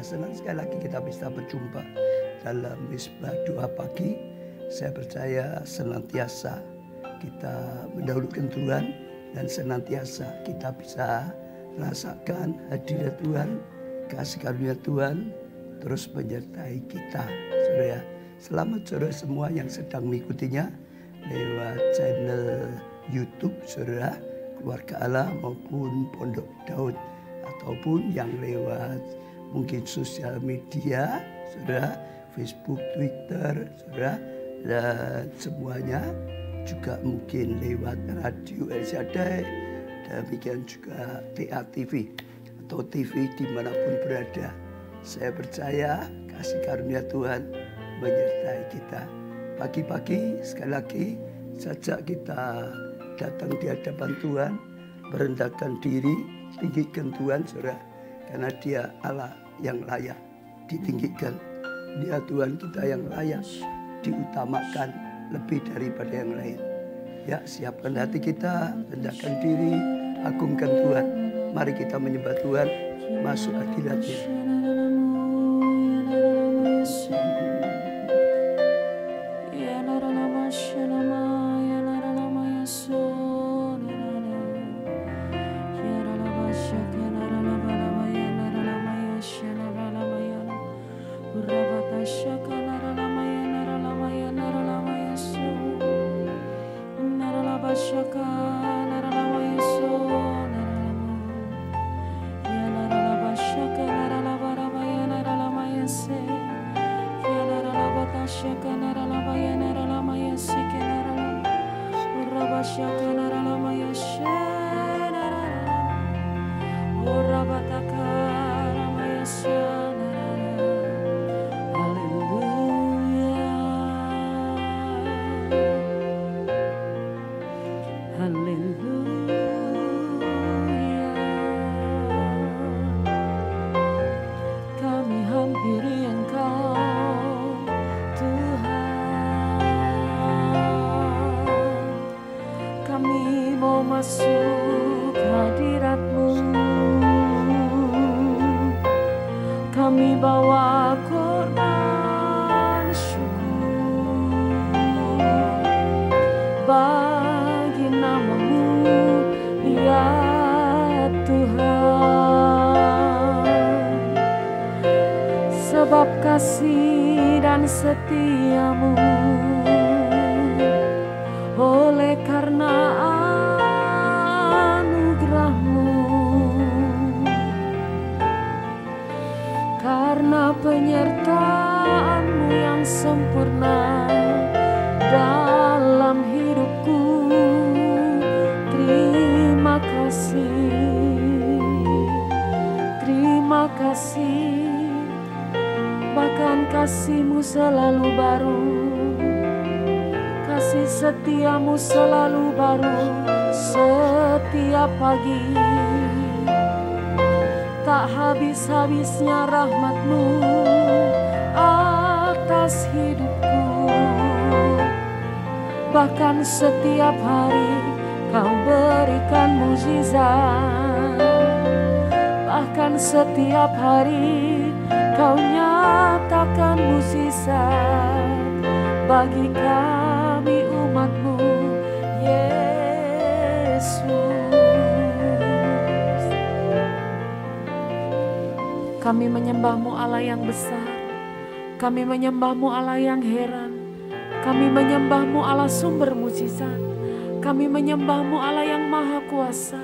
senang sekali lagi kita bisa berjumpa dalam Misbah Doa Pagi. Saya percaya senantiasa kita mendahulukan Tuhan dan senantiasa kita bisa rasakan hadirat Tuhan, kasih karunia Tuhan terus menyertai kita. Saudara, selamat sore semua yang sedang mengikutinya lewat channel YouTube Saudara, Keluarga Allah maupun Pondok Daud, ataupun yang lewat mungkin sosial media Saudara, Facebook, Twitter Saudara, dan semuanya juga mungkin lewat radio El Shaddai, demikian juga TA TV atau TV dimanapun berada. Saya percaya kasih karunia Tuhan menyertai kita. Pagi-pagi sekali lagi sajak kita datang di hadapan Tuhan, merendahkan diri, tinggikan Tuhan Saudara, karena Dia Allah yang layak ditinggikan. Dia Tuhan kita yang layak diutamakan lebih daripada yang lain. Ya, siapkan hati kita, rendahkan diri, agungkan Tuhan. Mari kita menyembah Tuhan, masuk hadirat-Nya. Masuk hadirat-Mu, kami bawa korban syukur bagi nama-Mu, ya Tuhan. Sebab kasih dan setia-Mu, oleh karena karena penyertaan-Mu yang sempurna dalam hidupku. Terima kasih, bahkan kasih-Mu selalu baru, kasih setia-Mu selalu baru setiap pagi. Tak habis-habisnya rahmat-Mu atas hidupku. Bahkan setiap hari Kau berikan mukjizat. Bahkan setiap hari Kau nyatakan mukjizat bagi kami umat-Mu, Yesus. Kami menyembah-Mu Allah yang besar. Kami menyembah-Mu Allah yang heran. Kami menyembah-Mu Allah sumber mukjizat. Kami menyembah-Mu Allah yang maha kuasa.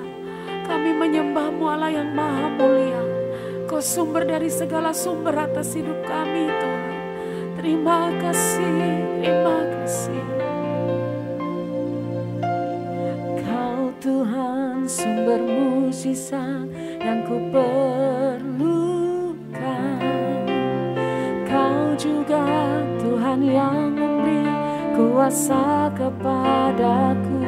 Kami menyembah-Mu Allah yang maha mulia. Kau sumber dari segala sumber atas hidup kami Tuhan. Terima kasih, terima kasih. Kau Tuhan sumber mukjizat yang ku perlu. Juga Tuhan yang memberi kuasa kepadaku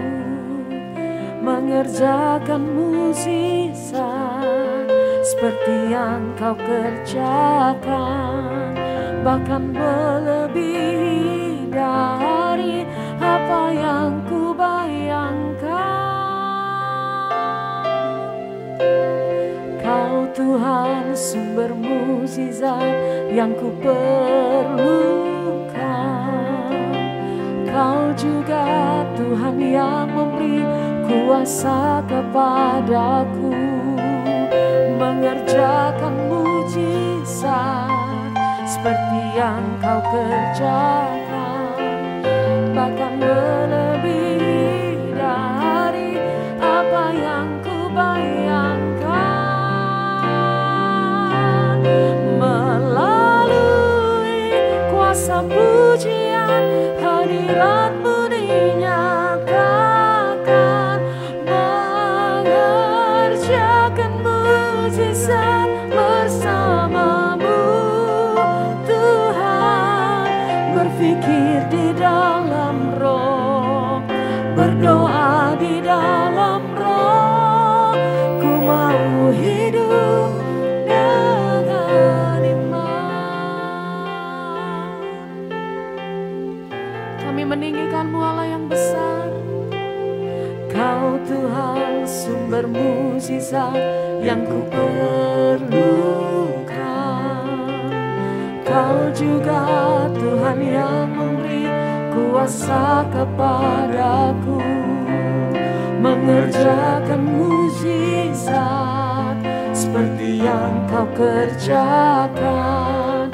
mengerjakan mukjizat seperti yang Kau kerjakan, bahkan melebihi dari apa yang ku bayangkan. Kau Tuhan sumber mukjizat yang ku perlukan. Kau juga Tuhan yang memberi kuasa kepadaku mengerjakan mukjizat seperti yang kau kerjakan, bahkan melebihi dari apa yang ku bayangkan. Melalui kuasa pujian hadirat-Mu dinyatakan, mengerjakan mukjizat bersama-Mu Tuhan. Berfikir di dalam roh, berdoa di dalam roh, ku mau hidup dengan iman. Kami meninggikan-Mu Allah yang besar. Kau Tuhan sumber mukjizat yang ku perlukan. Kau juga Tuhan yang memberi kuasa kepadaku mengerjakan mukjizat seperti yang kau kerjakan,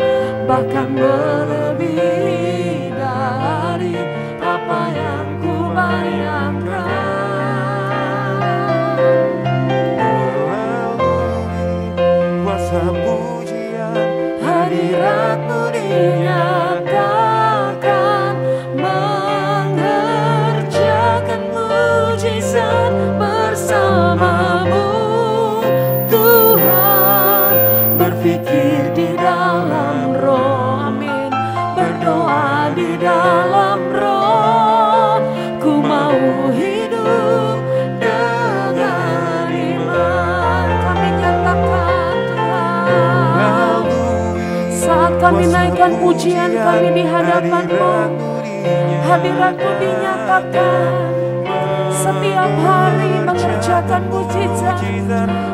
bahkan melebihi dari apa yang ku bayangkan. Kuasa pujian Hadirat-Mu dinyatakan, mengerjakan mukjizat bersama-Mu Tuhan. Berfikir di dalam roh, amin, berdoa di dalam roh, ku mau hidup dengan iman. Kami nyatakan Tuhan, saat kami naikkan pujian kami di hadapan-Mu, hadirat-Mu dinyatakan, setiap hari mengerjakan mukjizat,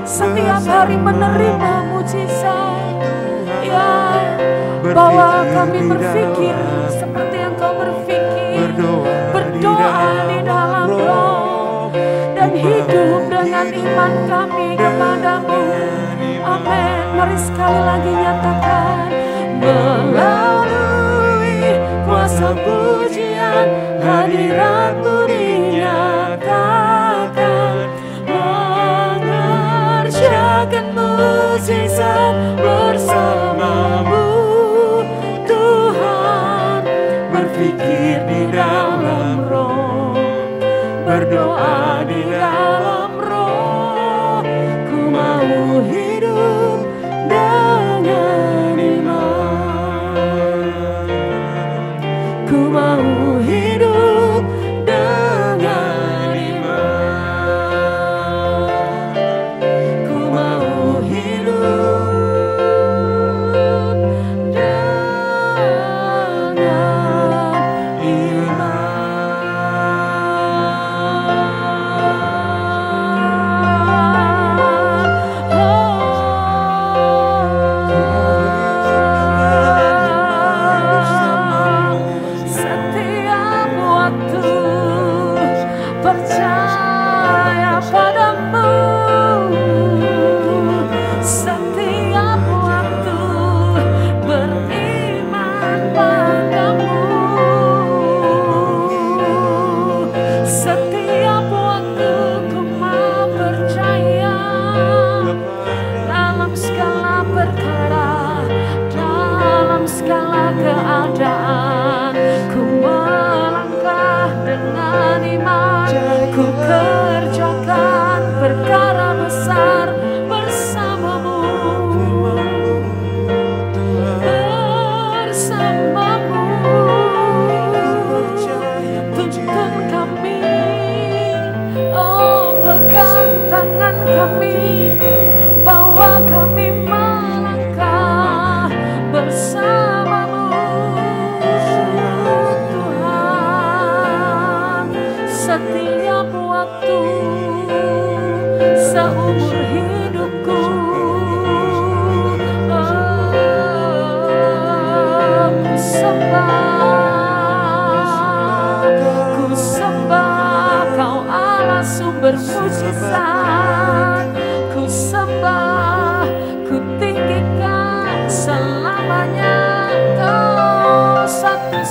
setiap hari menerima mukjizat. Ya, bahwa kami berpikir seperti yang Kau berpikir, berdoa di dalam roh, dan hidup dengan iman kami kepadamu. Amin. Mari sekali lagi nyatakan, melalui kuasa pujian hadirat-Mu dinyatakan, mengerjakan mukjizat bersama-Mu Tuhan. Berfikir di dalam roh, berdoa di dalam roh, ku mau hidup dengan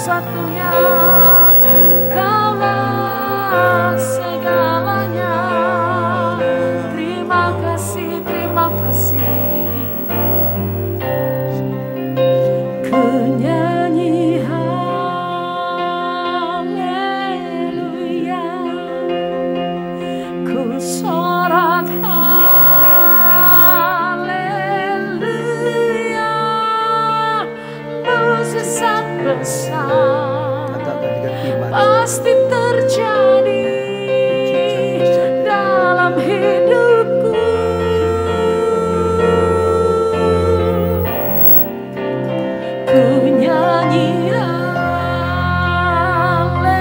satu-satunya, Kaulah segalanya. Terima kasih, terima kasih. Ku nyanyi haleluya, ku sorak haleluya, mukjizat besar Katakan dengan iman. pasti terjadi dalam hidupku. Ku nyanyi haleluya,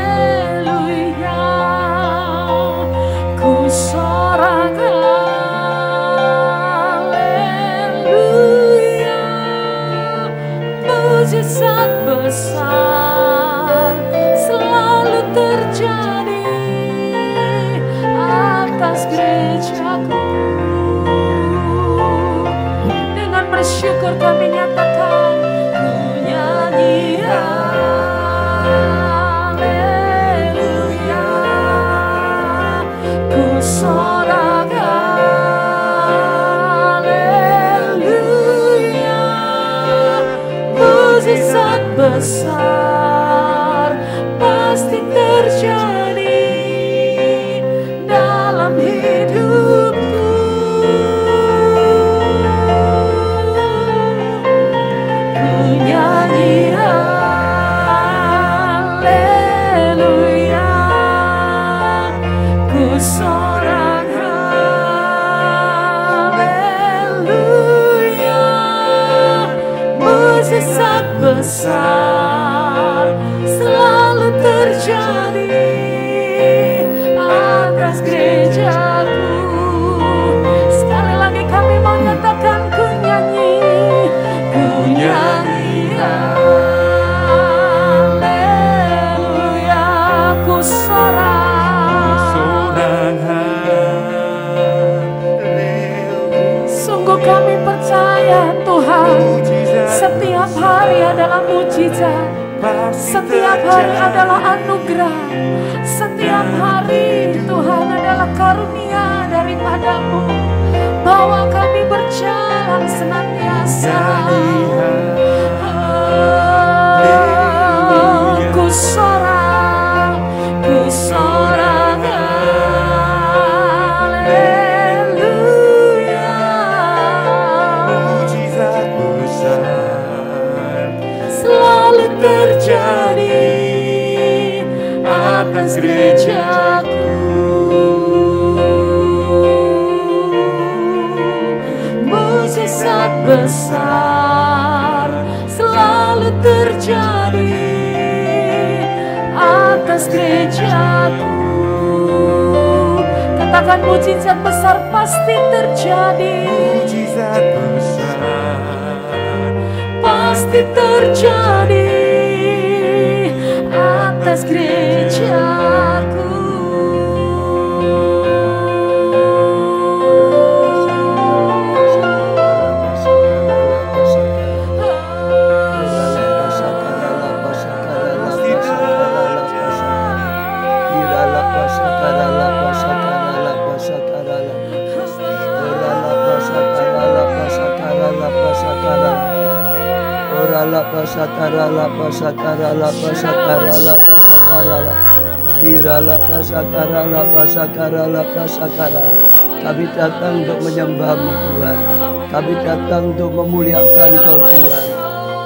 ku sorak haleluya, mukjizat besar selalu terjadi atas gerejaku. Dengan bersyukur kami nyatakan, ku nyanyi haleluya, ku sorak haleluya, mukjizat besar pasti terjadi dalam hidupku. Ku nyanyi haleluya, ku sorak haleluya, mukjizat besar selalu terjadi atas gerejaku. Sekali lagi kami mau nyatakan, ku nyanyi haleluya, ku sorak. Sungguh kami percaya Tuhan, setiap hari adalah mujizat, setiap hari adalah anugerah, setiap hari Tuhan adalah karunia daripadamu, bahwa kami berjalan senantiasa. Ku sorak haleluya, mukjizat besar selalu terjadi atas gerejaku. Mukjizat besar selalu terjadi atas gerejaku. Katakan, mukjizat besar pasti terjadi, mukjizat besar pasti terjadi atas gerejaku. Kami datang untuk menyembah-Mu Tuhan. Kami datang untuk memuliakan Engkau Tuhan.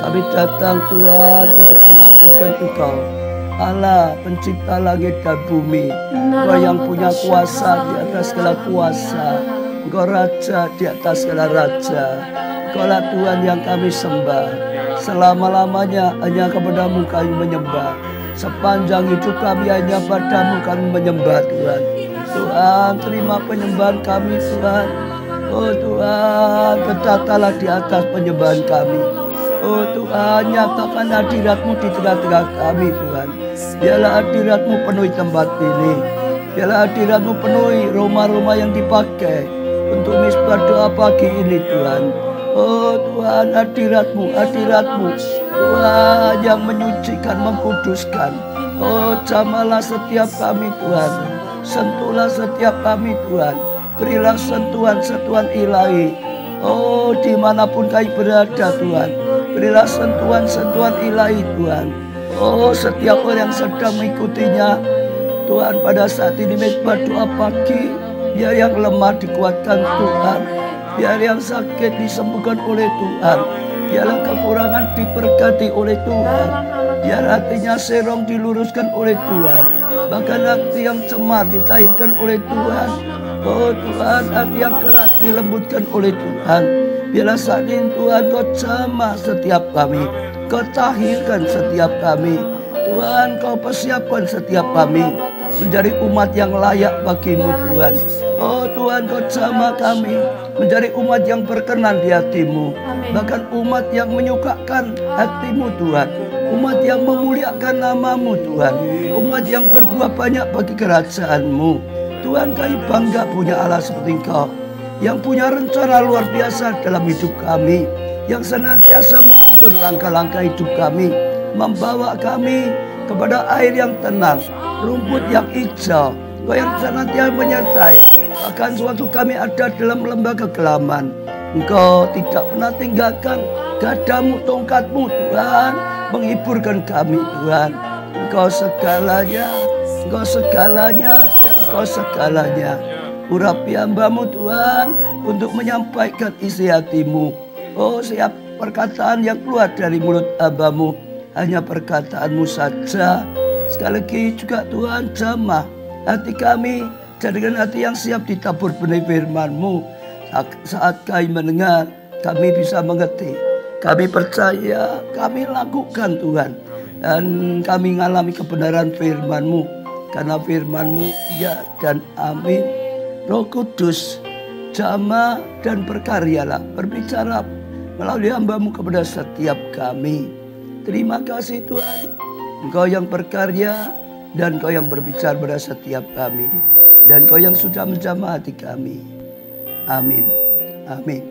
Kami datang Tuhan untuk mengagungkan Engkau, Allah pencipta langit dan bumi. Engkau yang punya kuasa di atas segala kuasa. Engkau raja di atas segala raja. Engkaulah Tuhan yang kami sembah. Selama-lamanya hanya kepada-Mu kami menyembah. Sepanjang hidup kami hanya padamu kami menyembah Tuhan. Tuhan, terima penyembahan kami Tuhan. Oh Tuhan, bertatalah di atas penyembahan kami. Oh Tuhan, nyatakan hadirat-Mu di tengah-tengah kami Tuhan. Biarlah hadirat-Mu penuhi tempat ini. Biarlah hadirat-Mu penuhi rumah-rumah yang dipakai untuk misbah doa pagi ini Tuhan. Oh Tuhan, hadirat-Mu, hadirat-Mu, Tuhan yang menyucikan, mengkuduskan. Oh jamalah setiap kami Tuhan, sentuhlah setiap kami Tuhan, berilah sentuhan-sentuhan ilahi. Oh dimanapun kami berada Tuhan, berilah sentuhan-sentuhan ilahi Tuhan. Oh setiap orang yang sedang mengikutinya Tuhan pada saat ini mezbah doa pagi, biar yang lemah dikuatkan Tuhan, biar yang sakit disembuhkan oleh Tuhan, biarlah kekurangan diberkati oleh Tuhan, biar hatinya serong diluruskan oleh Tuhan, bahkan hati yang cemar ditahirkan oleh Tuhan. Oh Tuhan, hati yang keras dilembutkan oleh Tuhan. Biarlah saat ini Tuhan Kau jamah setiap kami, Kau tahirkan setiap kami Tuhan, Kau persiapkan setiap kami menjadi umat yang layak bagi-Mu Tuhan. Oh Tuhan, Kau jamah kami menjadi umat yang berkenan di hati-Mu, bahkan umat yang menyukakan hati-Mu Tuhan, umat yang memuliakan nama-Mu Tuhan, umat yang berbuah banyak bagi kerajaan-Mu Tuhan. Kami bangga punya Allah seperti Engkau, yang punya rencana luar biasa dalam hidup kami, yang senantiasa menuntun langkah-langkah hidup kami, membawa kami kepada air yang tenang, rumput yang hijau. Kau yang senantiasa menyertai, bahkan suatu kami ada dalam lembah kegelaman, Engkau tidak pernah tinggalkan gadamu, tongkatmu Tuhan, menghiburkan kami Tuhan. Engkau segalanya, Engkau segalanya, dan Engkau segalanya. Urapi hamba-Mu Tuhan untuk menyampaikan isi hati-Mu. Oh siap perkataan yang keluar dari mulut hamba-Mu hanya perkataan-Mu saja. Sekali lagi juga Tuhan, jamah hati kami, jadikan hati yang siap ditabur benih firman-Mu. Saat kami mendengar, kami bisa mengerti, kami percaya, kami lakukan Tuhan, dan kami mengalami kebenaran firman-Mu, karena firman-Mu ya dan amin. Roh Kudus, jamah dan berkaryalah, berbicara melalui hamba-Mu kepada setiap kami. Terima kasih Tuhan, Engkau yang berkarya dan Engkau yang berbicara pada setiap kami, dan Engkau yang sudah menjamah hati kami. Amin, amin.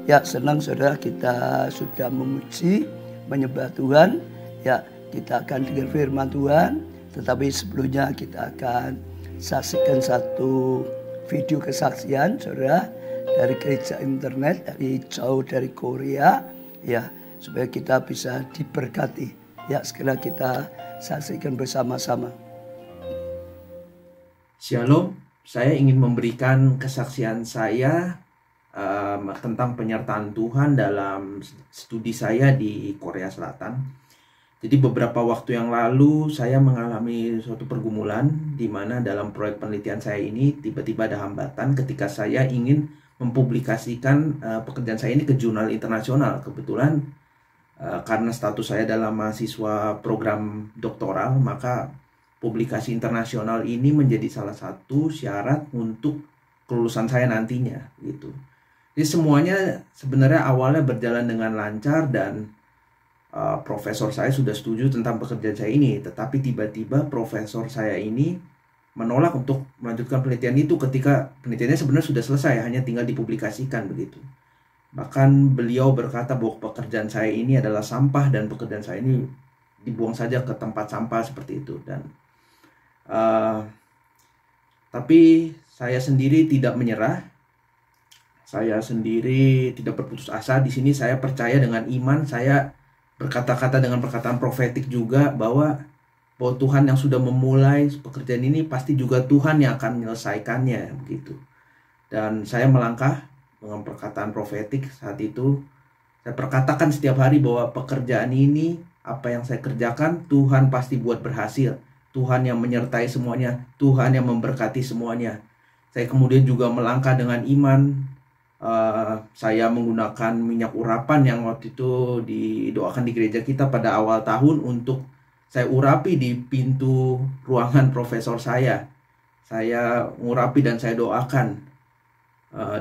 Ya senang saudara, kita sudah memuji, menyembah Tuhan. Ya kita akan dengar firman Tuhan, tetapi sebelumnya kita akan saksikan satu video kesaksian saudara dari gereja internet, dari jauh dari Korea, ya supaya kita bisa diberkati. Ya segera kita saksikan bersama-sama. Shalom, saya ingin memberikan kesaksian saya tentang penyertaan Tuhan dalam studi saya di Korea Selatan. Jadi beberapa waktu yang lalu saya mengalami suatu pergumulan di mana dalam proyek penelitian saya ini tiba-tiba ada hambatan ketika saya ingin mempublikasikan pekerjaan saya ini ke jurnal internasional. Kebetulan karena status saya dalam mahasiswa program doktoral, maka publikasi internasional ini menjadi salah satu syarat untuk kelulusan saya nantinya gitu. Jadi semuanya sebenarnya awalnya berjalan dengan lancar dan profesor saya sudah setuju tentang pekerjaan saya ini, tetapi tiba-tiba profesor saya ini menolak untuk melanjutkan penelitian itu ketika penelitiannya sebenarnya sudah selesai, hanya tinggal dipublikasikan begitu. Bahkan beliau berkata bahwa pekerjaan saya ini adalah sampah dan pekerjaan saya ini dibuang saja ke tempat sampah seperti itu. Dan tapi saya sendiri tidak menyerah, saya sendiri tidak berputus asa. Di sini saya percaya dengan iman, saya berkata-kata dengan perkataan profetik juga bahwa Tuhan yang sudah memulai pekerjaan ini pasti juga Tuhan yang akan menyelesaikannya begitu. Dan saya melangkah dengan perkataan profetik saat itu. Saya perkatakan setiap hari bahwa pekerjaan ini, apa yang saya kerjakan, Tuhan pasti buat berhasil. Tuhan yang menyertai semuanya, Tuhan yang memberkati semuanya. Saya kemudian juga melangkah dengan iman. Saya menggunakan minyak urapan yang waktu itu didoakan di gereja kita pada awal tahun untuk saya urapi di pintu ruangan profesor saya. Saya urapi dan saya doakan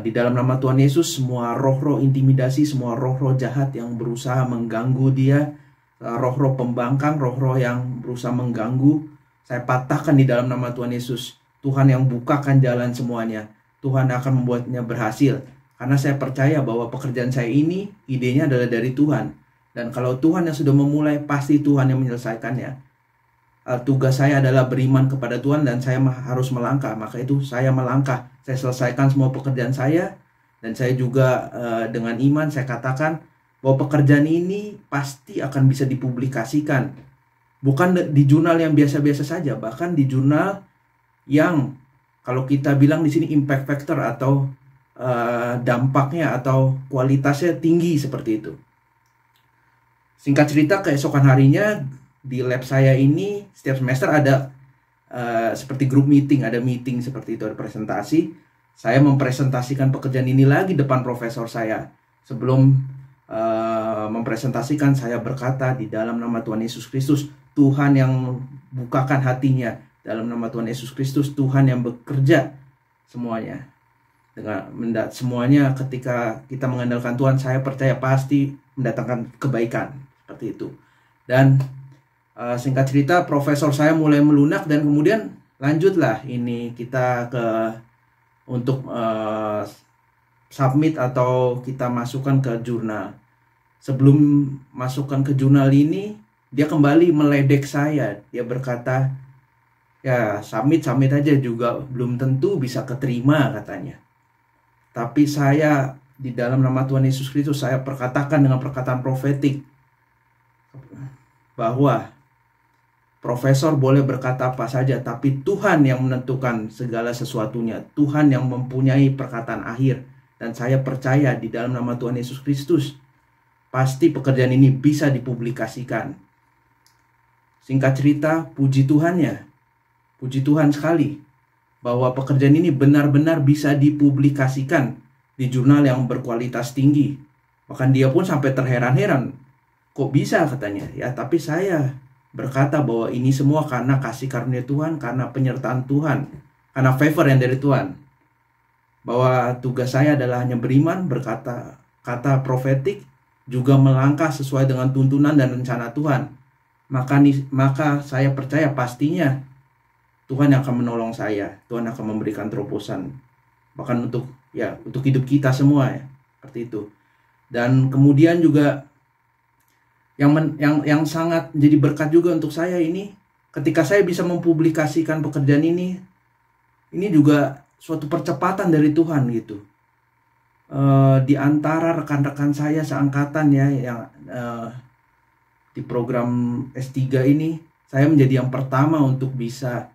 di dalam nama Tuhan Yesus, semua roh-roh intimidasi, semua roh-roh jahat yang berusaha mengganggu dia, roh-roh pembangkang, roh-roh yang berusaha mengganggu, saya patahkan di dalam nama Tuhan Yesus. Tuhan yang bukakan jalan semuanya, Tuhan akan membuatnya berhasil. Karena saya percaya bahwa pekerjaan saya ini idenya adalah dari Tuhan. Dan kalau Tuhan yang sudah memulai, pasti Tuhan yang menyelesaikannya. Tugas saya adalah beriman kepada Tuhan dan saya harus melangkah. Maka itu saya melangkah. Saya selesaikan semua pekerjaan saya. Dan saya juga dengan iman saya katakan bahwa pekerjaan ini pasti akan bisa dipublikasikan. Bukan di jurnal yang biasa-biasa saja. Bahkan di jurnal yang kalau kita bilang di sini impact factor atau dampaknya atau kualitasnya tinggi seperti itu. Singkat cerita, keesokan harinya di lab saya ini setiap semester ada seperti group meeting, ada meeting seperti itu, ada presentasi. Saya mempresentasikan pekerjaan ini lagi depan profesor saya. Sebelum mempresentasikan, saya berkata di dalam nama Tuhan Yesus Kristus, Tuhan yang bukakan hatinya. Dalam nama Tuhan Yesus Kristus, Tuhan yang bekerja semuanya. Dengan semuanya ketika kita mengandalkan Tuhan, saya percaya pasti mendatangkan kebaikan seperti itu. Dan singkat cerita, profesor saya mulai melunak dan kemudian lanjutlah ini kita untuk submit atau kita masukkan ke jurnal. Sebelum masukkan ke jurnal ini, dia kembali meledek saya. Dia berkata, ya submit aja juga belum tentu bisa keterima katanya. Tapi saya di dalam nama Tuhan Yesus Kristus, saya perkatakan dengan perkataan profetik bahwa profesor boleh berkata apa saja, tapi Tuhan yang menentukan segala sesuatunya. Tuhan yang mempunyai perkataan akhir. Dan saya percaya di dalam nama Tuhan Yesus Kristus, pasti pekerjaan ini bisa dipublikasikan. Singkat cerita, puji Tuhannya. Puji Tuhan sekali bahwa pekerjaan ini benar-benar bisa dipublikasikan di jurnal yang berkualitas tinggi. Bahkan dia pun sampai terheran-heran. Kok bisa katanya? Ya, tapi saya berkata bahwa ini semua karena kasih karunia Tuhan, karena penyertaan Tuhan, karena favor yang dari Tuhan. Bahwa tugas saya adalah hanya beriman, berkata kata profetik, juga melangkah sesuai dengan tuntunan dan rencana Tuhan. Maka saya percaya pastinya Tuhan yang akan menolong saya. Tuhan akan memberikan terobosan. Bahkan untuk hidup kita semua ya. Seperti itu. Dan kemudian juga yang sangat jadi berkat juga untuk saya ini, ketika saya bisa mempublikasikan pekerjaan ini juga suatu percepatan dari Tuhan gitu. Di antara rekan-rekan saya seangkatan ya yang di program S3 ini, saya menjadi yang pertama untuk bisa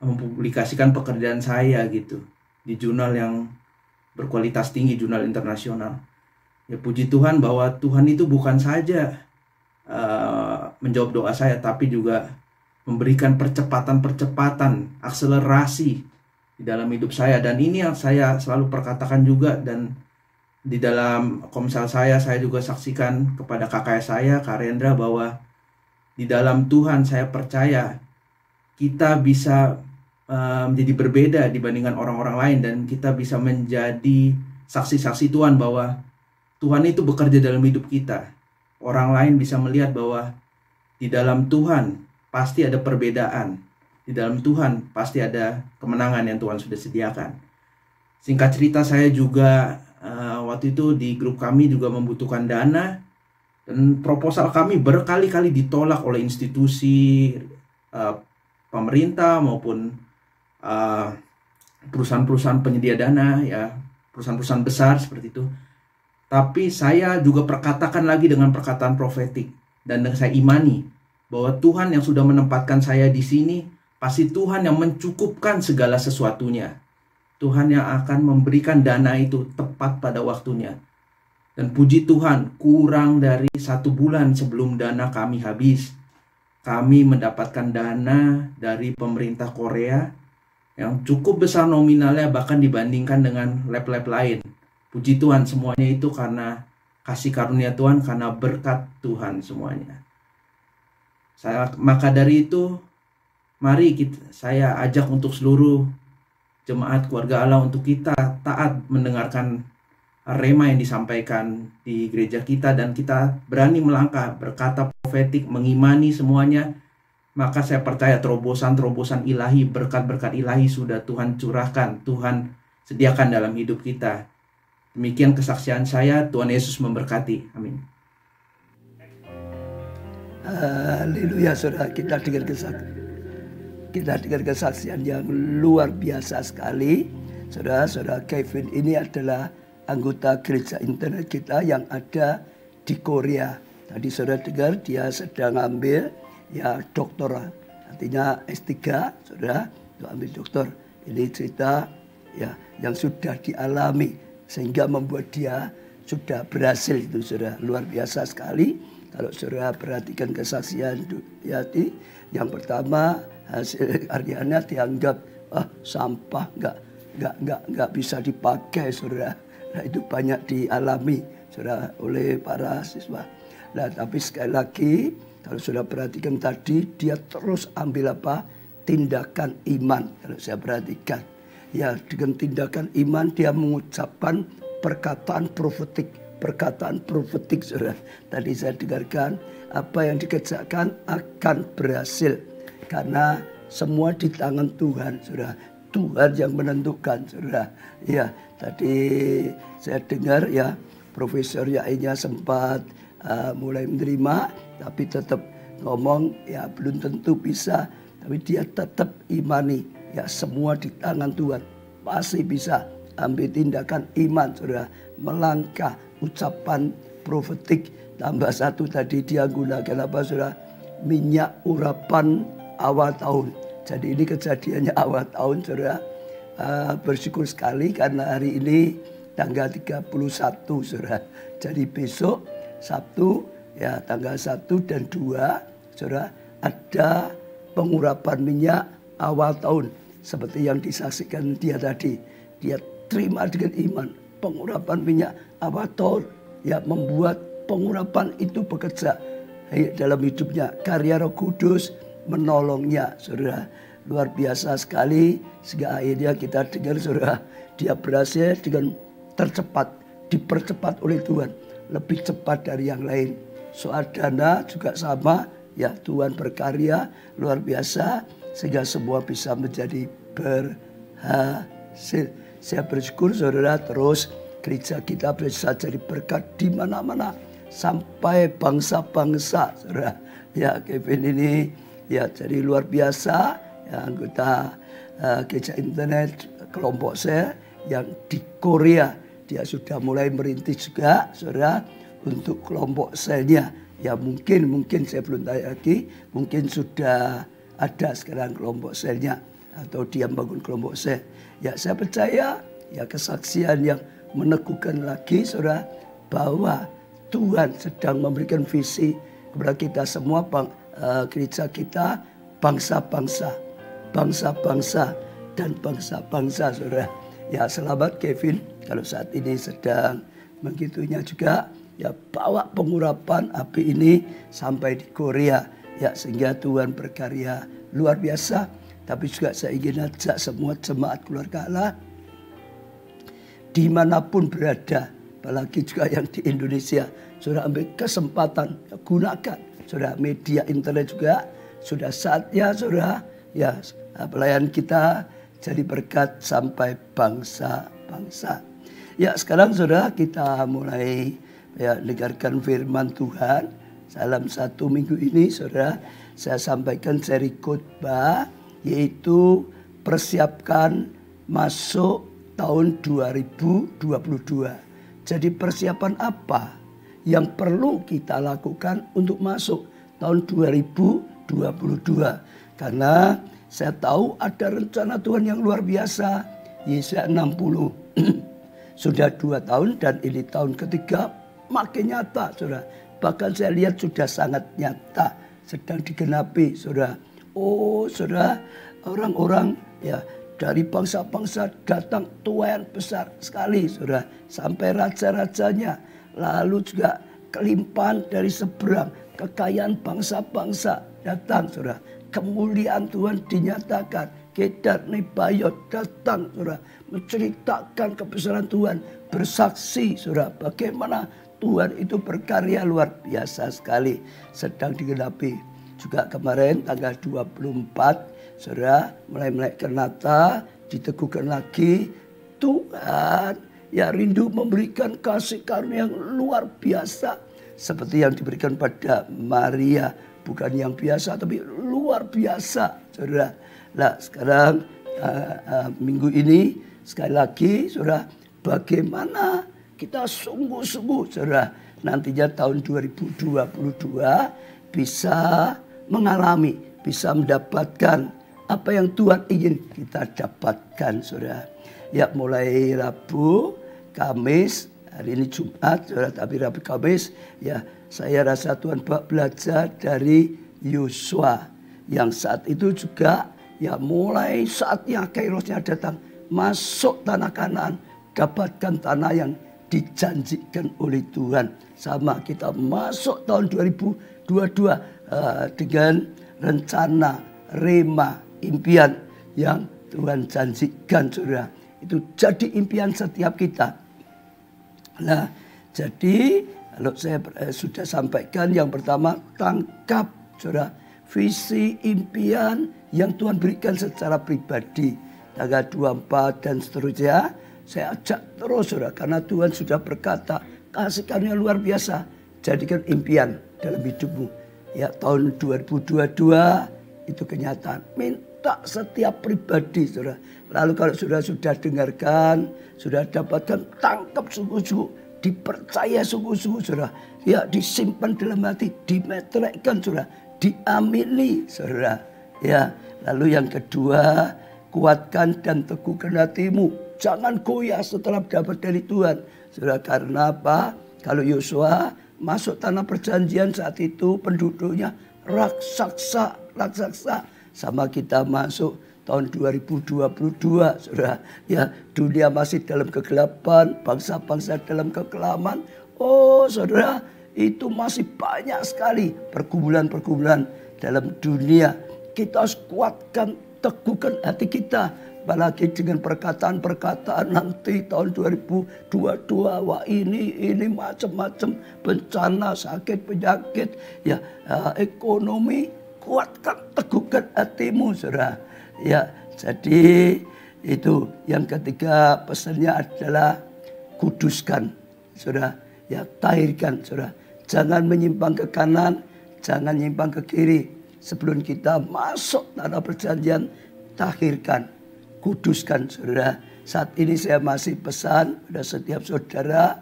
mempublikasikan pekerjaan saya gitu di jurnal yang berkualitas tinggi, jurnal internasional. Ya puji Tuhan bahwa Tuhan itu bukan saja menjawab doa saya, tapi juga memberikan percepatan, akselerasi di dalam hidup saya. Dan ini yang saya selalu perkatakan juga, dan di dalam komsel saya juga saksikan kepada kakak saya, Kak Rendra, bahwa di dalam Tuhan saya percaya kita bisa menjadi berbeda dibandingkan orang-orang lain, dan kita bisa menjadi saksi-saksi Tuhan bahwa Tuhan itu bekerja dalam hidup kita. Orang lain bisa melihat bahwa di dalam Tuhan pasti ada perbedaan. Di dalam Tuhan pasti ada kemenangan yang Tuhan sudah sediakan. Singkat cerita, saya juga waktu itu di grup kami juga membutuhkan dana, dan proposal kami berkali-kali ditolak oleh institusi pemerintah maupun perusahaan-perusahaan penyedia dana, ya perusahaan-perusahaan besar seperti itu. Tapi saya juga perkatakan lagi dengan perkataan profetik, dan saya imani bahwa Tuhan yang sudah menempatkan saya di sini, pasti Tuhan yang mencukupkan segala sesuatunya. Tuhan yang akan memberikan dana itu tepat pada waktunya. Dan puji Tuhan, kurang dari 1 bulan sebelum dana kami habis, kami mendapatkan dana dari pemerintah Korea yang cukup besar nominalnya, bahkan dibandingkan dengan lab-lab lain. Puji Tuhan, semuanya itu karena kasih karunia Tuhan, karena berkat Tuhan semuanya. Maka dari itu, mari saya ajak untuk seluruh jemaat keluarga Allah untuk kita taat mendengarkan rema yang disampaikan di gereja kita, dan kita berani melangkah, berkata profetik, mengimani semuanya. Maka saya percaya terobosan-terobosan ilahi, berkat-berkat ilahi sudah Tuhan curahkan, Tuhan sediakan dalam hidup kita. Demikian kesaksian saya. Tuhan Yesus memberkati. Amin. Haleluya, saudara. Kita dengar kesaksian yang luar biasa sekali. Saudara Kevin ini adalah anggota gereja internet kita yang ada di Korea. Tadi saudara dengar dia sedang ambil doktoral, artinya S3, saudara, itu ambil doktor. Ini cerita yang sudah dialami sehingga membuat dia sudah berhasil itu, saudara. Luar biasa sekali. Kalau saudara perhatikan kesaksian Yati, yang pertama hasil karyanya dianggap sampah, nggak bisa dipakai, saudara. Nah, itu banyak dialami, saudara, oleh para siswa. Nah, tapi sekali lagi kalau sudah perhatikan tadi, dia terus ambil tindakan iman. Kalau saya perhatikan, dengan tindakan iman dia mengucapkan perkataan profetik, saudara. Tadi saya dengarkan apa yang dikerjakan akan berhasil karena semua di tangan Tuhan, saudara. Tuhan yang menentukan, saudara. Tadi saya dengar Profesor Yainya sempat mulai menerima, tapi tetap ngomong belum tentu bisa, tapi dia tetap imani semua di tangan Tuhan, pasti bisa. Ambil tindakan iman, saudara, melangkah, ucapan profetik. Tambah satu tadi dia gunakan saudara, minyak urapan awal tahun. Jadi ini kejadiannya awal tahun, saudara. Bersyukur sekali karena hari ini tanggal 31, saudara. Jadi besok Sabtu tanggal 1 dan 2, saudara, ada pengurapan minyak awal tahun seperti yang disaksikan dia tadi. Dia terima dengan iman pengurapan minyak awal tahun, membuat pengurapan itu bekerja dalam hidupnya. Karya Roh Kudus menolongnya, saudara. Luar biasa sekali. Sehingga akhirnya kita dengar, saudara, dia berhasil dengan dipercepat oleh Tuhan, lebih cepat dari yang lain. Soal dana juga sama, Tuhan berkarya luar biasa sehingga semua bisa menjadi berhasil. Saya bersyukur, saudara, terus gereja kita bisa jadi berkat di mana-mana sampai bangsa-bangsa, saudara. Kevin ini jadi luar biasa, anggota gereja internet kelompok saya yang di Korea. Dia sudah mulai merintis juga, saudara, untuk kelompok selnya. Mungkin saya belum tahu lagi, mungkin sudah ada sekarang kelompok selnya atau dia membangun kelompok sel. Saya percaya kesaksian yang meneguhkan lagi, saudara, bahwa Tuhan sedang memberikan visi kepada kita semua, gereja kita, bangsa-bangsa dan bangsa-bangsa, saudara. Selamat Kevin, kalau saat ini sedang begitunya juga, bawa pengurapan api ini sampai di Korea, sehingga Tuhan berkarya luar biasa. Tapi juga saya ingin ajak semua jemaat keluarga Allah dimanapun berada, apalagi juga yang di Indonesia, sudah ambil kesempatan, gunakan, sudah media internet juga, sudah saatnya, saudara, pelayan kita jadi berkat sampai bangsa-bangsa. Sekarang, saudara, kita mulai dengarkan firman Tuhan. Dalam 1 minggu ini, saudara, saya sampaikan seri khotbah, yaitu persiapkan masuk tahun 2022. Jadi persiapan apa yang perlu kita lakukan untuk masuk tahun 2022? Karena saya tahu ada rencana Tuhan yang luar biasa. Yesaya 60 sudah 2 tahun dan ini tahun ketiga makin nyata, saudara. Bahkan saya lihat sudah sangat nyata, sedang digenapi, saudara. Oh, saudara, orang-orang dari bangsa-bangsa datang, tuayan besar sekali, saudara. Sampai raja-rajanya, lalu juga kelimpahan dari seberang, kekayaan bangsa-bangsa datang, saudara. Kemuliaan Tuhan dinyatakan. Kedar Nebayot datang, saudara, menceritakan kebesaran Tuhan, bersaksi, saudara, bagaimana Tuhan itu berkarya luar biasa sekali, sedang digenapi. Juga kemarin tanggal 24, saudara, mulai menaikkan nata, diteguhkan lagi, Tuhan ya rindu memberikan kasih karunia yang luar biasa. Seperti yang diberikan pada Maria. Bukan yang biasa tapi luar biasa, saudara. Nah sekarang minggu ini sekali lagi, saudara, bagaimana kita sungguh-sungguh, saudara, nantinya tahun 2022 bisa mengalami, bisa mendapatkan apa yang Tuhan ingin kita dapatkan, saudara. Ya mulai Rabu, Kamis, hari ini Jumat, saudara, tapi Rabu, Kamis, ya saya rasa Tuhan belajar dari Yosua yang saat itu juga ya mulai saatnya Kairosnya datang, masuk tanah Kanaan, dapatkan tanah yang dijanjikan oleh Tuhan. Sama kita masuk tahun 2022 dengan rencana, rema, impian yang Tuhan janjikan, saudara. Itu jadi impian setiap kita. Nah, jadi kalau saya sudah sampaikan yang pertama, tangkap, saudara, visi impian yang Tuhan berikan secara pribadi. Tanggal 24 dan seterusnya, saya ajak terus, saudara, karena Tuhan sudah berkata, kasih karunia luar biasa, jadikan impian dalam hidupmu. Ya tahun 2022 itu kenyataan. Minta setiap pribadi, saudara. Lalu kalau sudah dengarkan, sudah dapatkan, tangkap sungguh-sungguh. Dipercaya sungguh-sungguh, saudara. Ya disimpan dalam hati, dimetrekkan, saudara. Diamini, saudara. Ya, lalu yang kedua, kuatkan dan teguhkan hatimu. Jangan goyah setelah dapat dari Tuhan. Saudara, karena apa? Kalau Yosua masuk tanah perjanjian saat itu penduduknya raksasa. Sama kita masuk tahun 2022, saudara. Ya, dunia masih dalam kegelapan, bangsa-bangsa dalam kekelaman. Oh, saudara, itu masih banyak sekali pergumulan-pergumulan dalam dunia. Kita harus kuatkan, teguhkan hati kita. Apalagi dengan perkataan-perkataan nanti tahun 2022, wah ini macam-macam bencana, sakit, penyakit, ya ekonomi. Kuatkan, teguhkan hatimu, saudara. Ya, jadi itu yang ketiga pesannya adalah kuduskan, saudara. Ya, tahirkan, saudara. Jangan menyimpang ke kanan, jangan menyimpang ke kiri. Sebelum kita masuk tanah perjanjian, tahirkan, kuduskan, saudara. Saat ini saya masih pesan pada setiap saudara,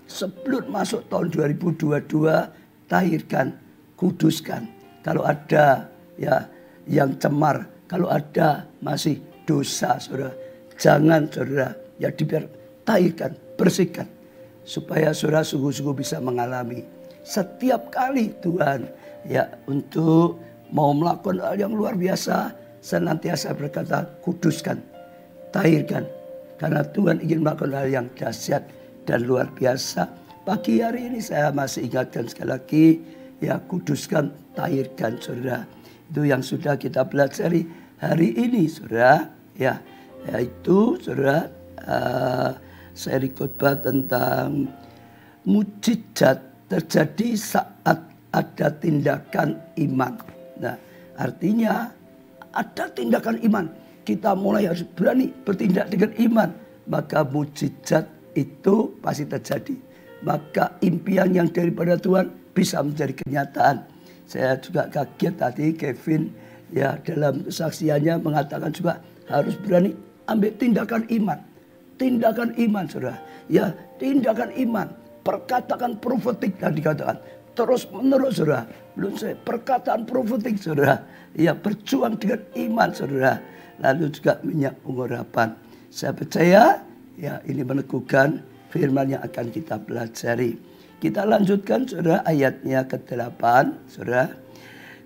sebelum masuk tahun 2022, tahirkan, kuduskan. Kalau ada ya yang cemar, kalau ada masih dosa, saudara, jangan, saudara, ya dibiar tahirkan, bersihkan, supaya saudara sungguh-sungguh bisa mengalami setiap kali Tuhan ya untuk mau melakukan hal yang luar biasa, senantiasa berkata kuduskan, tahirkan, karena Tuhan ingin melakukan hal yang dahsyat dan luar biasa. Pagi hari ini saya masih ingatkan sekali lagi, ya kuduskan, tahirkan, saudara. Itu yang sudah kita pelajari hari ini, saudara. Ya, yaitu, saudara, seri khotbah tentang mujizat terjadi saat ada tindakan iman. Nah, artinya ada tindakan iman. Kita mulai harus berani bertindak dengan iman. Maka mujizat itu pasti terjadi. Maka impian yang daripada Tuhan bisa menjadi kenyataan. Saya juga kaget tadi Kevin ya dalam kesaksiannya mengatakan juga harus berani ambil tindakan iman. Tindakan iman, saudara. Ya, tindakan iman. Perkataan profetik tadi dikatakan. Terus menerus, saudara. Belum saya perkataan profetik, saudara. Ya, berjuang dengan iman, saudara. Lalu juga minyak pengharapan. Saya percaya ya ini meneguhkan firman yang akan kita pelajari. Kita lanjutkan, saudara, ayatnya ke-8, saudara.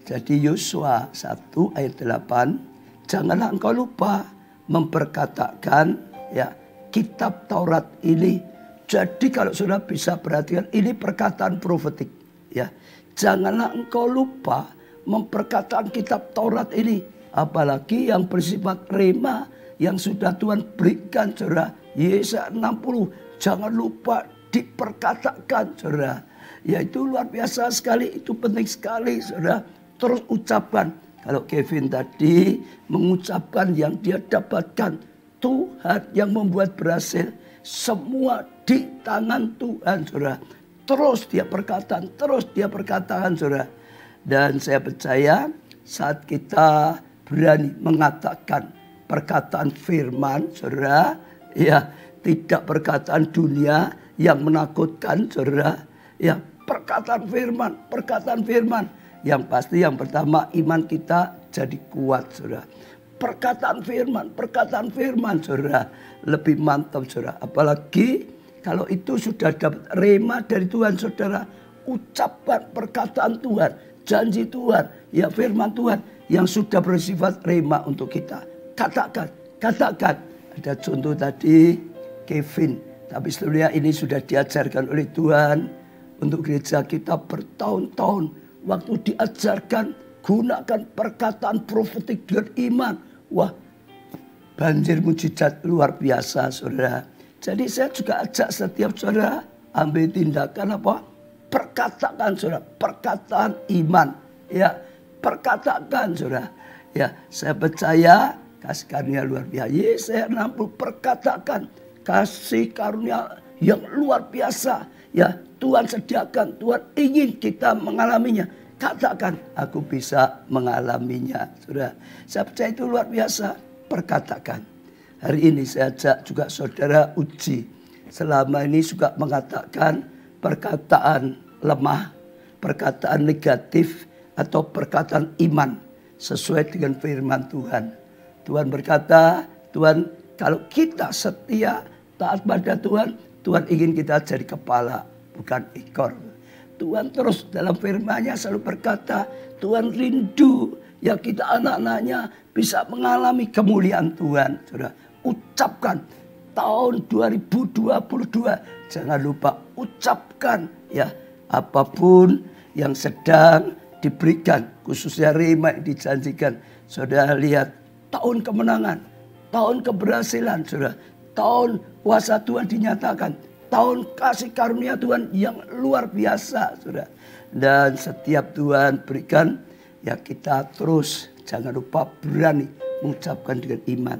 Jadi Yosua 1 ayat 8, janganlah engkau lupa memperkatakan ya kitab Taurat ini. Jadi kalau saudara bisa perhatikan, ini perkataan profetik ya. Janganlah engkau lupa memperkatakan kitab Taurat ini, apalagi yang bersifat rema yang sudah Tuhan berikan, saudara. Yesaya 60, jangan lupa diperkatakan, saudara. Ya itu luar biasa sekali, itu penting sekali, saudara. Terus ucapkan. Kalau Kevin tadi mengucapkan yang dia dapatkan, Tuhan yang membuat berhasil. Semua di tangan Tuhan, saudara. Terus dia perkataan, saudara. Dan saya percaya saat kita berani mengatakan perkataan firman, saudara, ya, tidak perkataan dunia yang menakutkan, saudara, ya, perkataan firman. Yang pasti yang pertama iman kita jadi kuat, saudara. Perkataan firman, saudara, lebih mantap, saudara. Apalagi kalau itu sudah dapat rema dari Tuhan, saudara. Ucapan perkataan Tuhan, janji Tuhan, ya firman Tuhan yang sudah bersifat rema untuk kita. Katakan. Ada contoh tadi Kevin, tapi sebenarnya ini sudah diajarkan oleh Tuhan untuk gereja kita bertahun-tahun. Waktu diajarkan, gunakan perkataan profetik dengan iman. Wah, banjir mujizat luar biasa, saudara. Jadi saya juga ajak setiap saudara ambil tindakan apa? Perkataan, saudara. Perkataan iman. Ya, perkataan, saudara. Ya, saya percaya kasih karunia luar biasa. Yesaya 60 perkatakan kasih karunia yang luar biasa. Ya, Tuhan sediakan, Tuhan ingin kita mengalaminya. Katakan, aku bisa mengalaminya, saudara. Saya percaya itu luar biasa. Perkatakan. Hari ini saya ajak juga saudara uji. Selama ini suka mengatakan perkataan lemah, perkataan negatif, atau perkataan iman sesuai dengan firman Tuhan. Tuhan berkata, Tuhan, kalau kita setia taat pada Tuhan, Tuhan ingin kita jadi kepala, bukan ekor. Tuhan terus dalam firman-Nya selalu berkata, Tuhan rindu ya kita anak-anaknya bisa mengalami kemuliaan Tuhan. Saudara, ucapkan tahun 2022, jangan lupa ucapkan ya apapun yang sedang diberikan, khususnya rema yang dijanjikan. Saudara lihat tahun kemenangan, tahun keberhasilan, saudara, tahun kuasa Tuhan dinyatakan, tahun kasih karunia Tuhan yang luar biasa, saudara. Dan setiap Tuhan berikan, ya kita terus jangan lupa berani mengucapkan dengan iman.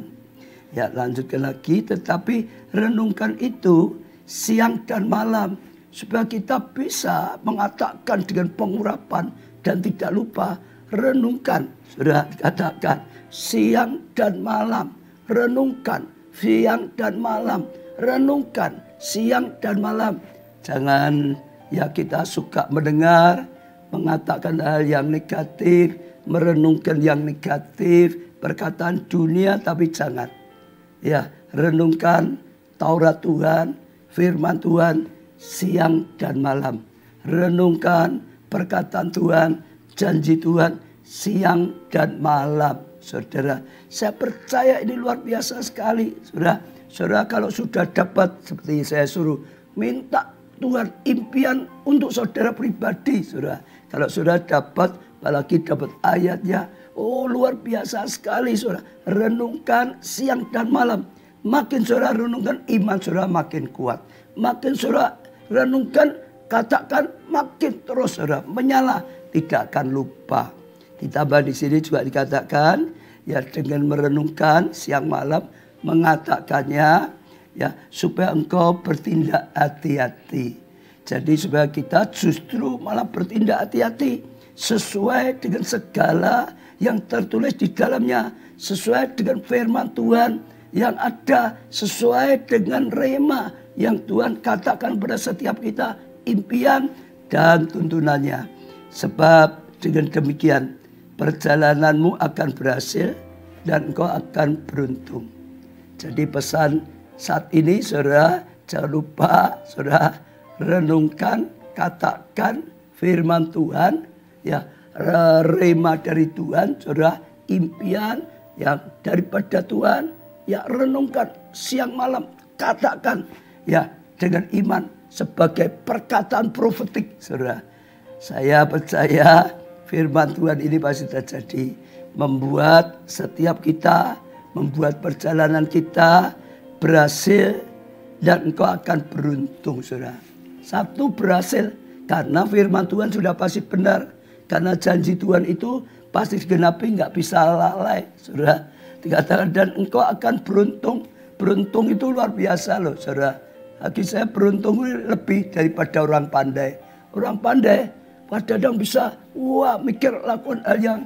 Ya lanjutkan lagi, tetapi renungkan itu siang dan malam, supaya kita bisa mengatakan dengan pengurapan dan tidak lupa. Renungkan, saudara, katakan siang dan malam, renungkan siang dan malam, renungkan siang dan malam. Jangan ya kita suka mendengar, mengatakan hal yang negatif, merenungkan yang negatif, perkataan dunia, tapi jangan. Ya, renungkan Taurat Tuhan, firman Tuhan siang dan malam. Renungkan perkataan Tuhan, janji Tuhan siang dan malam. Saudara, saya percaya ini luar biasa sekali, saudara. Saudara kalau sudah dapat seperti saya suruh, minta Tuhan impian untuk saudara pribadi, saudara. Kalau saudara dapat, apalagi dapat ayatnya, oh luar biasa sekali, saudara. Renungkan siang dan malam. Makin saudara renungkan, iman saudara makin kuat. Makin saudara renungkan, katakan, makin terus saudara menyala, tidak akan lupa. Ditambah di sini juga dikatakan, ya dengan merenungkan siang malam, mengatakannya ya supaya engkau bertindak hati-hati. Jadi supaya kita justru malah bertindak hati-hati sesuai dengan segala yang tertulis di dalamnya, sesuai dengan firman Tuhan yang ada, sesuai dengan rema yang Tuhan katakan pada setiap kita, impian dan tuntunannya. Sebab dengan demikian perjalananmu akan berhasil dan engkau akan beruntung. Jadi pesan saat ini saudara, jangan lupa saudara renungkan, katakan firman Tuhan, ya rema dari Tuhan, saudara, impian yang daripada Tuhan, ya renungkan siang malam, katakan ya dengan iman sebagai perkataan profetik, saudara. Saya percaya firman Tuhan ini pasti terjadi, membuat setiap kita, membuat perjalanan kita berhasil dan engkau akan beruntung, saudara. Satu, berhasil karena firman Tuhan sudah pasti benar, karena janji Tuhan itu pasti digenapi, nggak bisa lalai, saudara. Dikatakan dan engkau akan beruntung. beruntung itu luar biasa loh saudara. Bagi saya beruntung lebih daripada orang pandai. Orang pandai kadang-kadang bisa mikir lakukan hal yang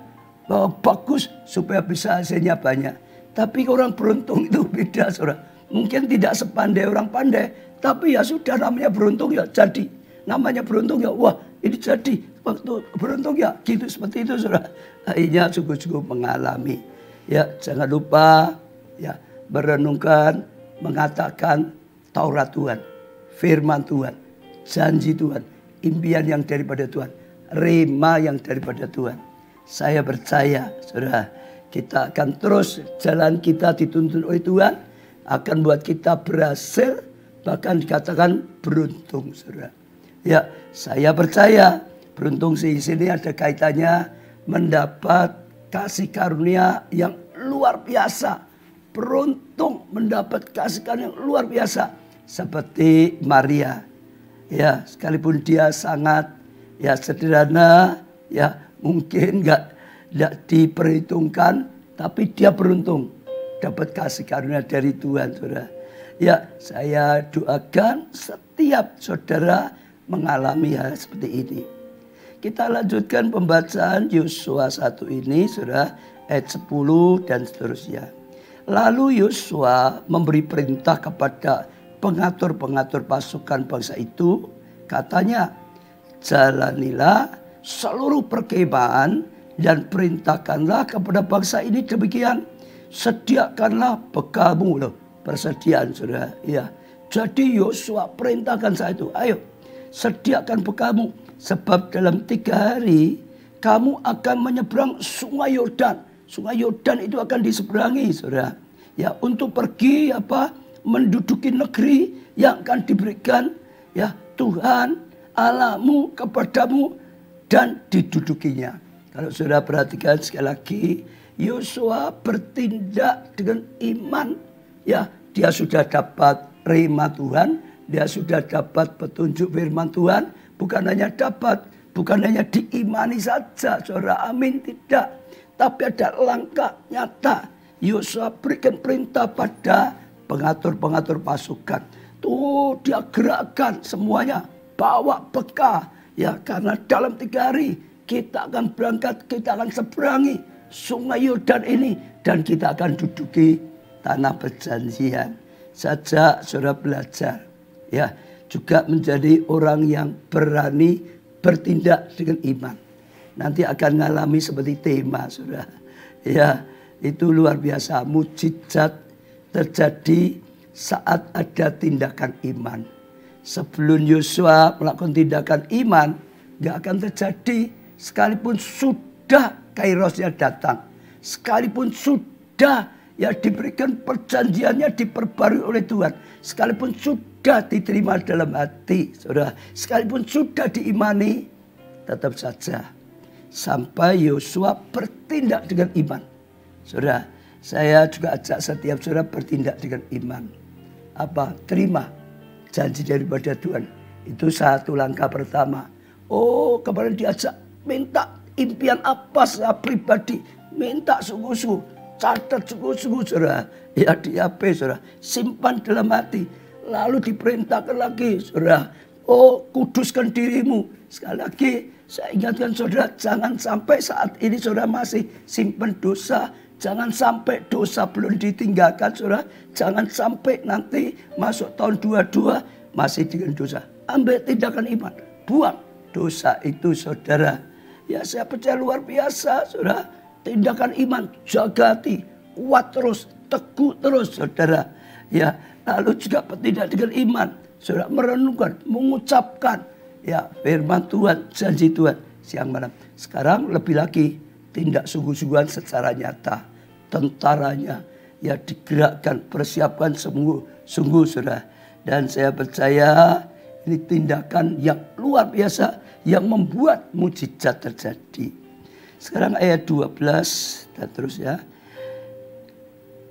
bagus supaya bisa hasilnya banyak. Tapi orang beruntung itu beda saudara. Mungkin tidak sepandai orang pandai, tapi ya sudah namanya beruntung ya jadi. Namanya beruntung ya ini jadi. Waktu beruntung ya gitu seperti itu saudara. Akhirnya sungguh-sungguh mengalami. Ya jangan lupa ya merenungkan, mengatakan Taurat Tuhan, firman Tuhan, janji Tuhan, impian yang daripada Tuhan, rema yang daripada Tuhan. Saya percaya saudara, kita akan terus jalan kita dituntun oleh Tuhan, akan buat kita berhasil, bahkan dikatakan beruntung saudara. Ya saya percaya beruntung di sini ada kaitannya mendapat kasih karunia yang luar biasa. Beruntung mendapat kasih karunia yang luar biasa. Seperti Maria, ya sekalipun dia sangat ya sederhana, ya mungkin nggak diperhitungkan, tapi dia beruntung dapat kasih karunia dari Tuhan, saudara. Ya saya doakan setiap saudara mengalami hal seperti ini. Kita lanjutkan pembacaan Yosua 1 ini, saudara, ayat 10 dan seterusnya. Lalu Yosua memberi perintah kepada pengatur-pengatur pasukan bangsa itu, katanya, jalanilah seluruh perkemahan dan perintahkanlah kepada bangsa ini demikian, sediakanlah bekalmu. Persediaan saudara, ya. Jadi Yosua perintahkan saya itu, ayo sediakan bekalmu, sebab dalam 3 hari kamu akan menyeberang sungai Yordan. Sungai Yordan itu akan diseberangi saudara, ya, untuk pergi menduduki negeri yang akan diberikan ya Tuhan Allahmu kepadamu dan didudukinya. Kalau saudara perhatikan sekali lagi, Yosua bertindak dengan iman. Ya, dia sudah dapat rema Tuhan, dia sudah dapat petunjuk firman Tuhan, bukan hanya dapat, bukan hanya diimani saja, saudara, amin, tidak. Tapi ada langkah nyata. Yosua berikan perintah pada pengatur-pengatur pasukan. Tuh dia gerakkan semuanya, bawa bekal. Ya karena dalam 3 hari kita akan berangkat, kita akan seberangi sungai Yordan ini. Dan kita akan duduki tanah perjanjian. Sejak saudara belajar, ya juga menjadi orang yang berani bertindak dengan iman. Nanti akan mengalami seperti tema saudara. Ya itu luar biasa, mujizat terjadi saat ada tindakan iman. Sebelum Yosua melakukan tindakan iman, gak akan terjadi. Sekalipun sudah kairosnya datang, sekalipun sudah ya diberikan perjanjiannya diperbarui oleh Tuhan, sekalipun sudah diterima dalam hati, saudara, sekalipun sudah diimani, tetap saja sampai Yosua bertindak dengan iman, saudara. Saya juga ajak setiap saudara bertindak dengan iman. Terima janji daripada Tuhan. Itu satu langkah pertama. Kemarin diajak minta impian apa secara pribadi. Minta sungguh-sungguh. Catat sungguh-sungguh saudara. Ya di HP saudara. Simpan dalam hati. Lalu diperintahkan lagi saudara. Kuduskan dirimu. Sekali lagi saya ingatkan saudara. Jangan sampai saat ini saudara masih simpan dosa. Jangan sampai dosa belum ditinggalkan saudara. Jangan sampai nanti masuk tahun 22 masih dengan dosa. Ambil tindakan iman. Buang dosa itu saudara. Ya saya percaya luar biasa saudara. Tindakan iman. Jaga hati. Kuat terus. Teguh terus saudara. Ya lalu juga bertindak dengan iman. Saudara merenungkan. Mengucapkan. Ya firman Tuhan. Janji Tuhan. Siang malam. Sekarang lebih lagi. Tindak sungguh-sungguhan secara nyata. Tentaranya ya digerakkan, persiapkan sungguh saudara. Dan saya percaya ini tindakan yang luar biasa yang membuat mujizat terjadi. Sekarang ayat 12 dan terus ya.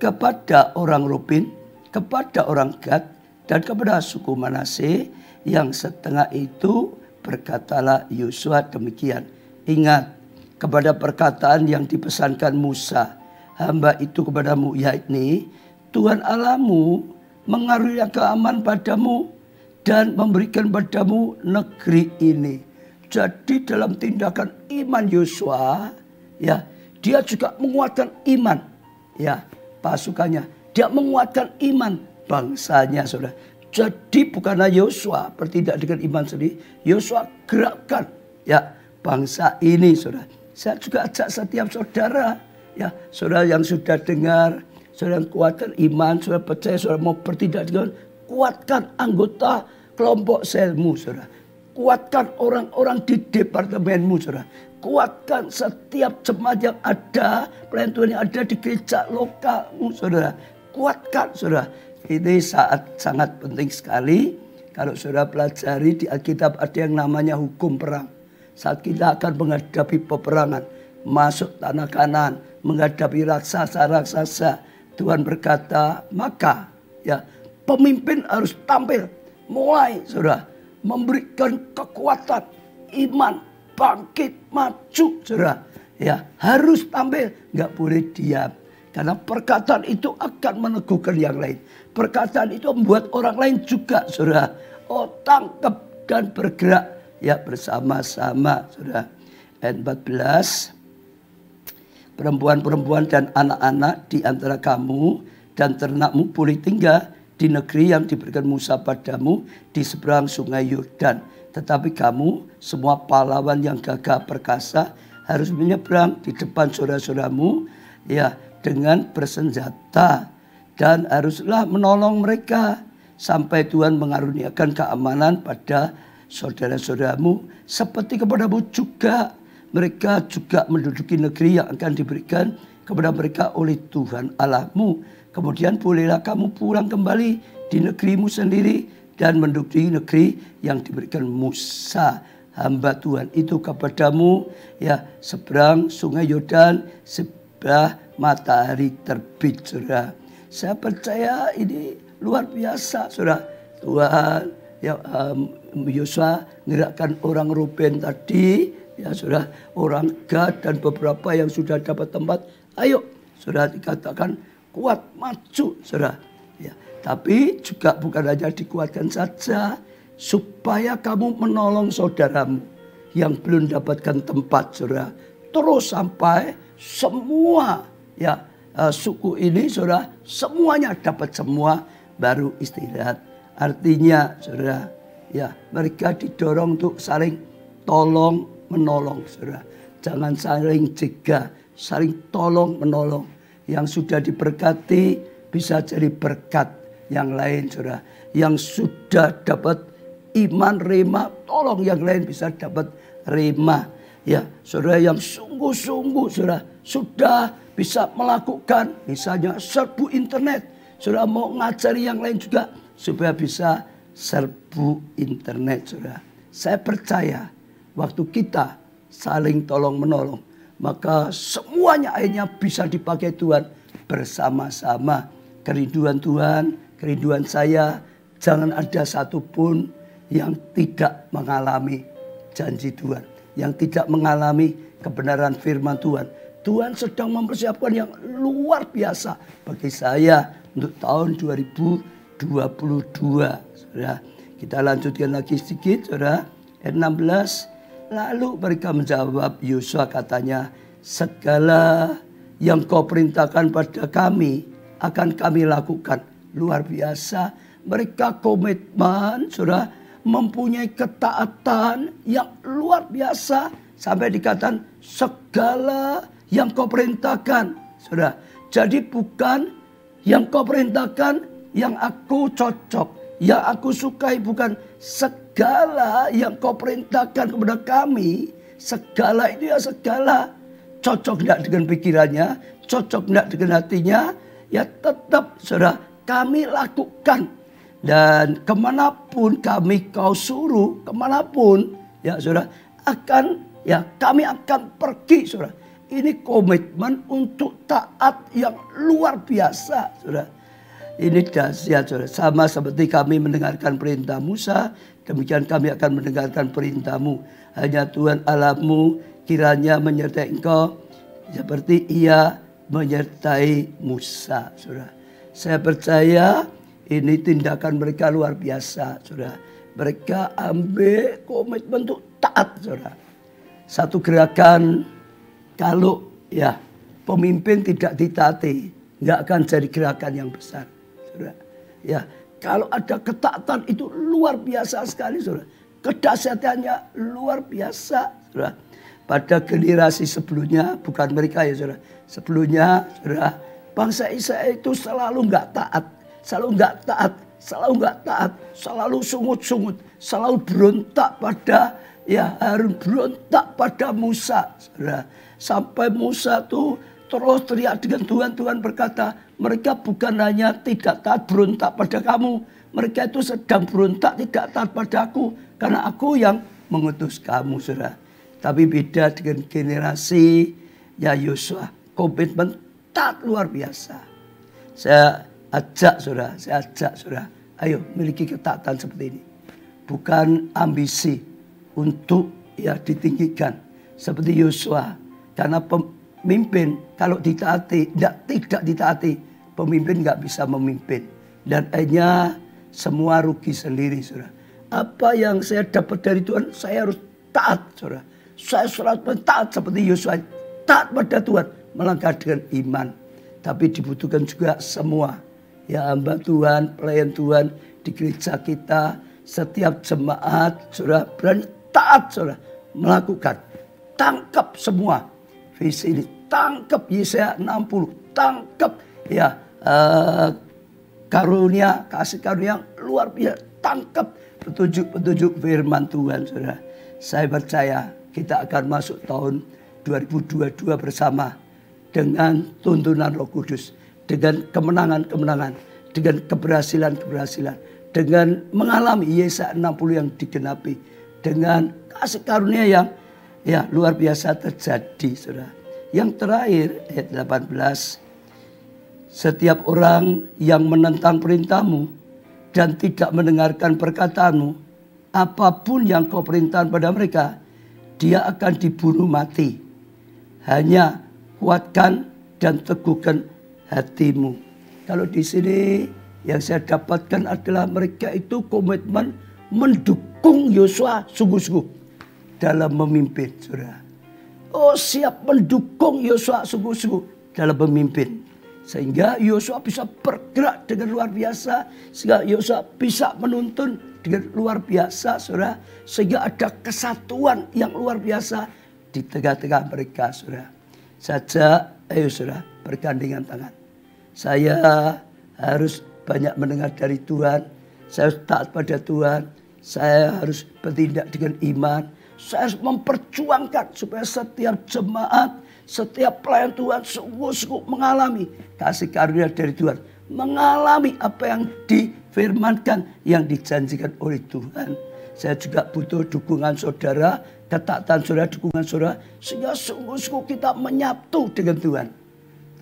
Kepada orang Ruben, kepada orang Gad dan kepada suku Manase yang setengah itu berkatalah Yosua demikian. Ingat kepada perkataan yang dipesankan Musa hamba itu kepadamu, yakni Tuhan Allahmu mengaruniakan aman padamu dan memberikan padamu negeri ini. Jadi dalam tindakan iman Yosua, ya, dia juga menguatkan iman, ya, pasukannya. Dia menguatkan iman bangsanya, saudara. Jadi bukanlah Yosua bertindak dengan iman sendiri, Yosua gerakkan, ya, bangsa ini, saudara. Saya juga ajak setiap saudara, ya, saudara yang sudah dengar, saudara yang kuatkan iman, saudara percaya, saudara mau bertindak dengan, kuatkan anggota kelompok selmu, saudara. Kuatkan orang-orang di departemenmu, saudara. Kuatkan setiap jemaat yang ada, pelayan Tuhan yang ada di gereja lokalmu, saudara. Kuatkan, saudara. Ini sangat penting sekali. Kalau saudara pelajari di Alkitab ada yang namanya hukum perang. Saat kita akan menghadapi peperangan, masuk tanah Kanaan, menghadapi raksasa-raksasa, Tuhan berkata, maka, ya, pemimpin harus tampil. Mulai, saudara, memberikan kekuatan, iman, bangkit, maju, saudara. Ya, harus tampil, nggak boleh diam. Karena perkataan itu akan meneguhkan yang lain. Perkataan itu membuat orang lain juga, saudara, tangkap dan bergerak, ya, bersama-sama, saudara. Ayat 14, perempuan-perempuan dan anak-anak di antara kamu dan ternakmu boleh tinggal di negeri yang diberikan Musa padamu di seberang sungai Yordan. Tetapi kamu semua pahlawan yang gagah perkasa harus menyeberang di depan saudara-saudaramu, ya, dengan bersenjata, dan haruslah menolong mereka sampai Tuhan mengaruniakan keamanan pada saudara-saudaramu seperti kepadamu juga. Mereka juga menduduki negeri yang akan diberikan kepada mereka oleh Tuhan Allahmu. Kemudian bolehlah kamu pulang kembali di negerimu sendiri dan menduduki negeri yang diberikan Musa hamba Tuhan itu kepadamu, ya, seberang sungai Yordan sebelah matahari terbit, saudara. Saya percaya ini luar biasa, saudara. Tuhan, ya, Yosua gerakkan orang Ruben tadi, ya, saudara, orang Gad dan beberapa yang sudah dapat tempat. Ayo, saudara, dikatakan kuat, maju, saudara. Ya, tapi juga bukan hanya dikuatkan saja, supaya kamu menolong saudaramu yang belum dapatkan tempat, saudara. Terus sampai semua, ya, suku ini, saudara, semuanya dapat semua, baru istirahat. Artinya, saudara, ya, mereka didorong untuk saling tolong menolong, saudara. Jangan saling cegah, saling tolong menolong. Yang sudah diberkati bisa jadi berkat yang lain, saudara. Yang sudah dapat iman rema, tolong yang lain bisa dapat rema. Ya, saudara yang sungguh-sungguh, saudara, sudah bisa melakukan, misalnya serbu internet. Saudara mau ngajari yang lain juga supaya bisa serbu internet, saudara. Saya percaya waktu kita saling tolong menolong, maka semuanya akhirnya bisa dipakai Tuhan bersama-sama. Kerinduan Tuhan, kerinduan saya, jangan ada satupun yang tidak mengalami janji Tuhan, yang tidak mengalami kebenaran firman Tuhan. Tuhan sedang mempersiapkan yang luar biasa bagi saya untuk tahun 2022. Saudara, kita lanjutkan lagi sedikit, saudara. Ayat 16. Lalu mereka menjawab Yosua, katanya, segala yang kau perintahkan pada kami akan kami lakukan. Luar biasa. Mereka komitmen, saudara, mempunyai ketaatan yang luar biasa. Sampai dikatakan segala yang kau perintahkan, saudara. Jadi bukan yang kau perintahkan yang aku cocok, yang aku sukai, bukan. Segala yang kau perintahkan kepada kami, segala itu ya segala. Cocok tidak dengan pikirannya, cocok tidak dengan hatinya, ya tetap, saudara, kami lakukan. Dan kemanapun kami kau suruh, kemanapun, ya saudara, kami akan pergi, saudara. Ini komitmen untuk taat yang luar biasa, saudara. Ini dahsyat, saudara. Sama seperti kami mendengarkan perintah Musa, demikian kami akan mendengarkan perintahmu. Hanya Tuhan Allahmu kiranya menyertai engkau seperti ia menyertai Musa, saudara. Saya percaya ini tindakan mereka luar biasa, saudara. Mereka ambil komitmen untuk taat, saudara. Satu gerakan kalau ya pemimpin tidak ditaati, nggak akan jadi gerakan yang besar, saudara. Ya, kalau ada ketaatan itu luar biasa sekali, saudara. Kedahsyatannya luar biasa, saudara. Pada generasi sebelumnya, bukan mereka ya, saudara. Sebelumnya, saudara, bangsa Israel itu selalu nggak taat, selalu nggak taat, selalu nggak taat, selalu sungut-sungut, selalu berontak pada Harun, berontak pada Musa, saudara. Sampai Musa tuh terus teriak dengan Tuhan. Tuhan berkata, mereka bukan hanya tidak taat berontak pada kamu, mereka itu sedang berontak tidak taat padaku, karena aku yang mengutus kamu, saudara. Tapi beda dengan generasi Yosua, komitmen taat luar biasa. Saya ajak saudara, ayo miliki ketaatan seperti ini. Bukan ambisi untuk ditinggikan seperti Yosua. Karena pemimpin kalau ditaati, tidak ditaati, pemimpin nggak bisa memimpin. Dan akhirnya semua rugi sendiri, saudara. Apa yang saya dapat dari Tuhan, saya harus taat, saudara. Saya selalu taat seperti Yosua, taat pada Tuhan, melangkah dengan iman. Tapi dibutuhkan juga semua, hamba Tuhan, pelayan Tuhan di gereja kita, setiap jemaat, saudara, berani taat, saudara, melakukan. Tangkap semua visi ini, tangkap Yesaya 60, tangkap karunia, kasih karunia yang luar biasa, tangkap petunjuk-petunjuk firman Tuhan, saudara. Saya percaya kita akan masuk tahun 2022 bersama dengan tuntunan Roh Kudus, dengan kemenangan-kemenangan, dengan keberhasilan-keberhasilan, dengan mengalami Yesaya 60 yang digenapi, dengan kasih karunia yang luar biasa terjadi, saudara. Yang terakhir ayat 18, setiap orang yang menentang perintahmu dan tidak mendengarkan perkataanmu, apapun yang kau perintahkan pada mereka, dia akan dibunuh mati. Hanya kuatkan dan teguhkan hatimu. Kalau di sini yang saya dapatkan adalah mereka itu komitmen mendukung Yosua sungguh-sungguh dalam memimpin, saudara. Oh, siap mendukung Yosua sungguh-sungguh dalam memimpin. Sehingga Yosua bisa bergerak dengan luar biasa. Sehingga Yosua bisa menuntun dengan luar biasa, saudara. Sehingga ada kesatuan yang luar biasa di tengah-tengah mereka, saudara. Saja, ayo saudara, bergandengan tangan. Saya harus banyak mendengar dari Tuhan. Saya harus taat pada Tuhan. Saya harus bertindak dengan iman. Saya harus memperjuangkan supaya setiap jemaat, setiap pelayan Tuhan sungguh-sungguh mengalami kasih karunia dari Tuhan. Mengalami apa yang difirmankan, yang dijanjikan oleh Tuhan. Saya juga butuh dukungan saudara, ketaatan saudara, dukungan saudara. Sehingga sungguh-sungguh kita menyatu dengan Tuhan.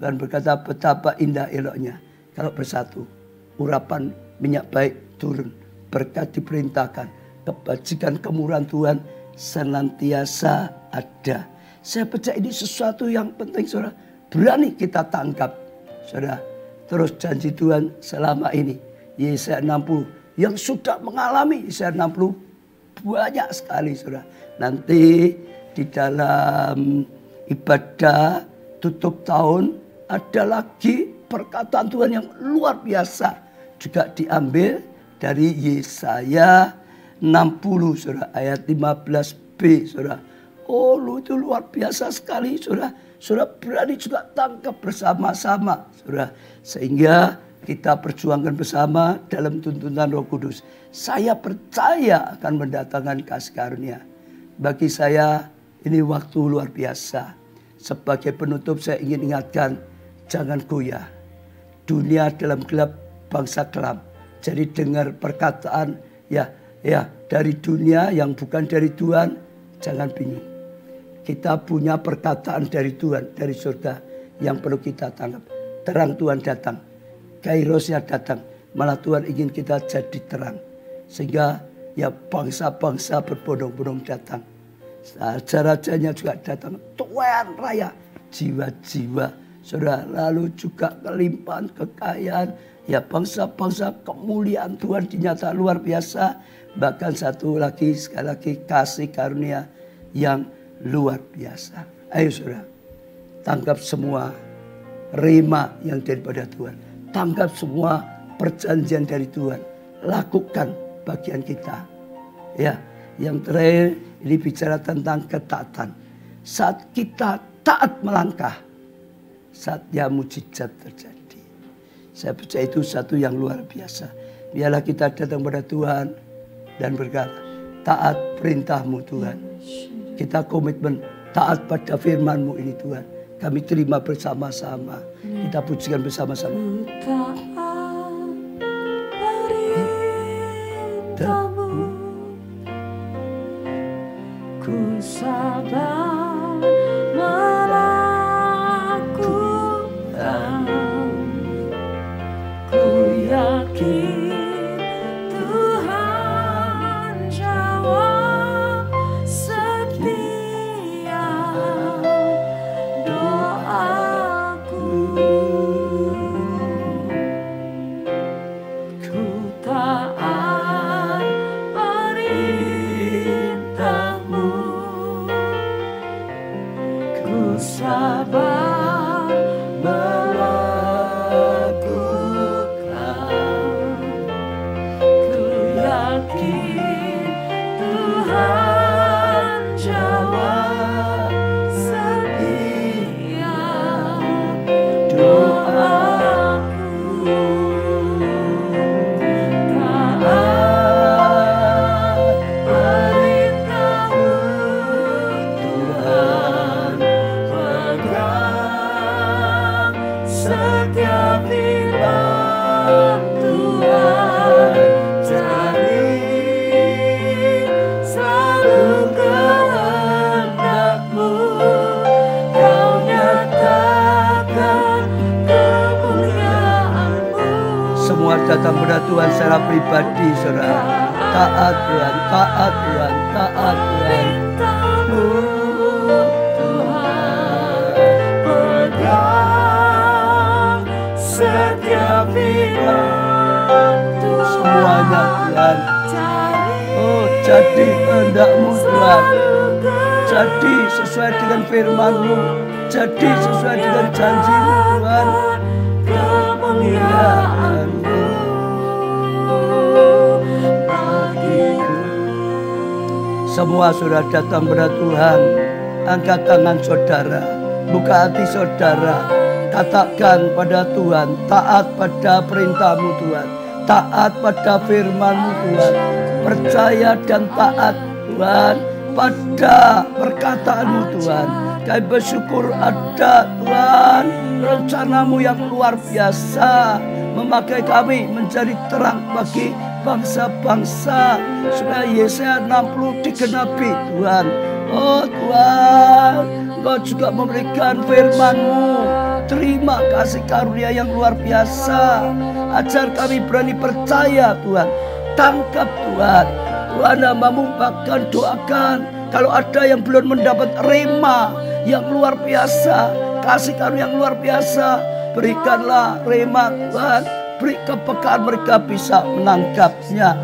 Tuhan berkata betapa indah eloknya kalau bersatu. Urapan minyak baik turun, berkat diperintahkan, kebajikan kemurahan Tuhan senantiasa ada. Saya percaya ini sesuatu yang penting, saudara. Berani kita tangkap, saudara. Terus janji Tuhan selama ini, Yesaya 60 yang sudah mengalami Yesaya 60 banyak sekali, saudara. Nanti di dalam ibadah tutup tahun ada lagi perkataan Tuhan yang luar biasa juga diambil dari Yesaya 60, saudara, ayat 15b, saudara. Oh, itu luar biasa sekali, saudara. Saudara berani juga tangkap bersama-sama, saudara. Sehingga kita perjuangkan bersama dalam tuntunan Roh Kudus. Saya percaya akan mendatangkan kasih karunia. Bagi saya ini waktu luar biasa. Sebagai penutup saya ingin ingatkan, jangan goyah. Dunia dalam gelap, bangsa kelam. Jadi dengar perkataan dari dunia yang bukan dari Tuhan, jangan bingung. Kita punya perkataan dari Tuhan, dari surga yang perlu kita tangkap. Terang Tuhan datang, kairosnya datang, malah Tuhan ingin kita jadi terang. Sehingga bangsa-bangsa berbondong-bondong datang. Raja-rajanya juga datang, tuan raya, jiwa-jiwa Saudara, lalu juga kelimpahan kekayaan, ya bangsa-bangsa, kemuliaan Tuhan dinyatakan luar biasa. Bahkan satu lagi, sekali lagi, kasih karunia yang luar biasa. Ayo saudara, tangkap semua rema yang daripada Tuhan. Tangkap semua perjanjian dari Tuhan. Lakukan bagian kita. Ya, yang terakhir ini bicara tentang ketaatan. Saat kita taat melangkah, saatnya mujizat terjadi. Saya percaya itu satu yang luar biasa. Biarlah kita datang pada Tuhan dan berkata, taat perintah-Mu Tuhan. Kita komitmen taat pada firman-Mu ini Tuhan. Kami terima bersama-sama. Kita pujikan bersama-sama. Perintah-Mu, ku sabar melakukan. Ku yakin Tuhan jawab setiap doaku. Ku taat perintah-Mu, ku sabar melakukan. Ku yakin Tuhan jawab setiap doaku. Taat perintah-Mu Tuhan, pegang setiap firman Tuhan, cari selalu kehendak-Mu, Kau nyatakan kemuliaan-Mu. Semua datang pada Tuhan secara pribadi, saudara. Taat Tuhan, taat Tuhan, taat Tuhan. Perintah-Mu Tuhan, pegang setiap firman Tuhan, Semuanya Tuhan. cari Oh, jadi kehendak-Mu Tuhan. selalu Jadi sesuai dengan firman-Mu. Jadi sesuai dengan janji-Mu Tuhan. kemuliaan-Mu bagiku. Semua sudah datang pada Tuhan. Angkat tangan saudara, buka hati saudara. Katakan pada Tuhan, taat pada perintah-Mu Tuhan. Taat pada firman-Mu Tuhan. Percaya dan taat Tuhan pada perkataan-Mu Tuhan. Kami bersyukur ada Tuhan rencana-Mu yang luar biasa, memakai kami menjadi terang bagi bangsa-bangsa. Supaya Yesaya 60 digenapi Tuhan. Oh Tuhan, Engkau juga memberikan firman-Mu. Terima kasih karunia yang luar biasa. Ajar kami berani percaya Tuhan. Tangkap Tuhan. Tuhan, hamba-Mu bahkan doakan kalau ada yang belum mendapat rema yang luar biasa, kasih karunia yang luar biasa, berikanlah rema Tuhan. Beri kepekaan mereka bisa menangkapnya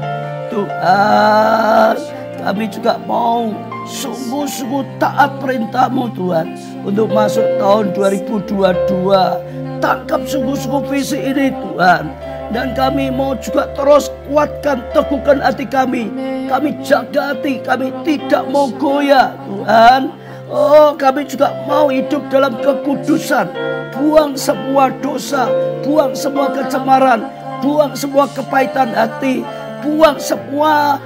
Tuhan. Kami juga mau sungguh-sungguh taat perintah-Mu Tuhan untuk masuk tahun 2022. Tangkap sungguh-sungguh visi ini Tuhan. Dan kami mau juga terus kuatkan, teguhkan hati kami. Kami jaga hati, kami tidak mau goyah Tuhan. Oh, kami juga mau hidup dalam kekudusan. Buang semua dosa, buang semua kecemaran, buang semua kepahitan hati, buang semua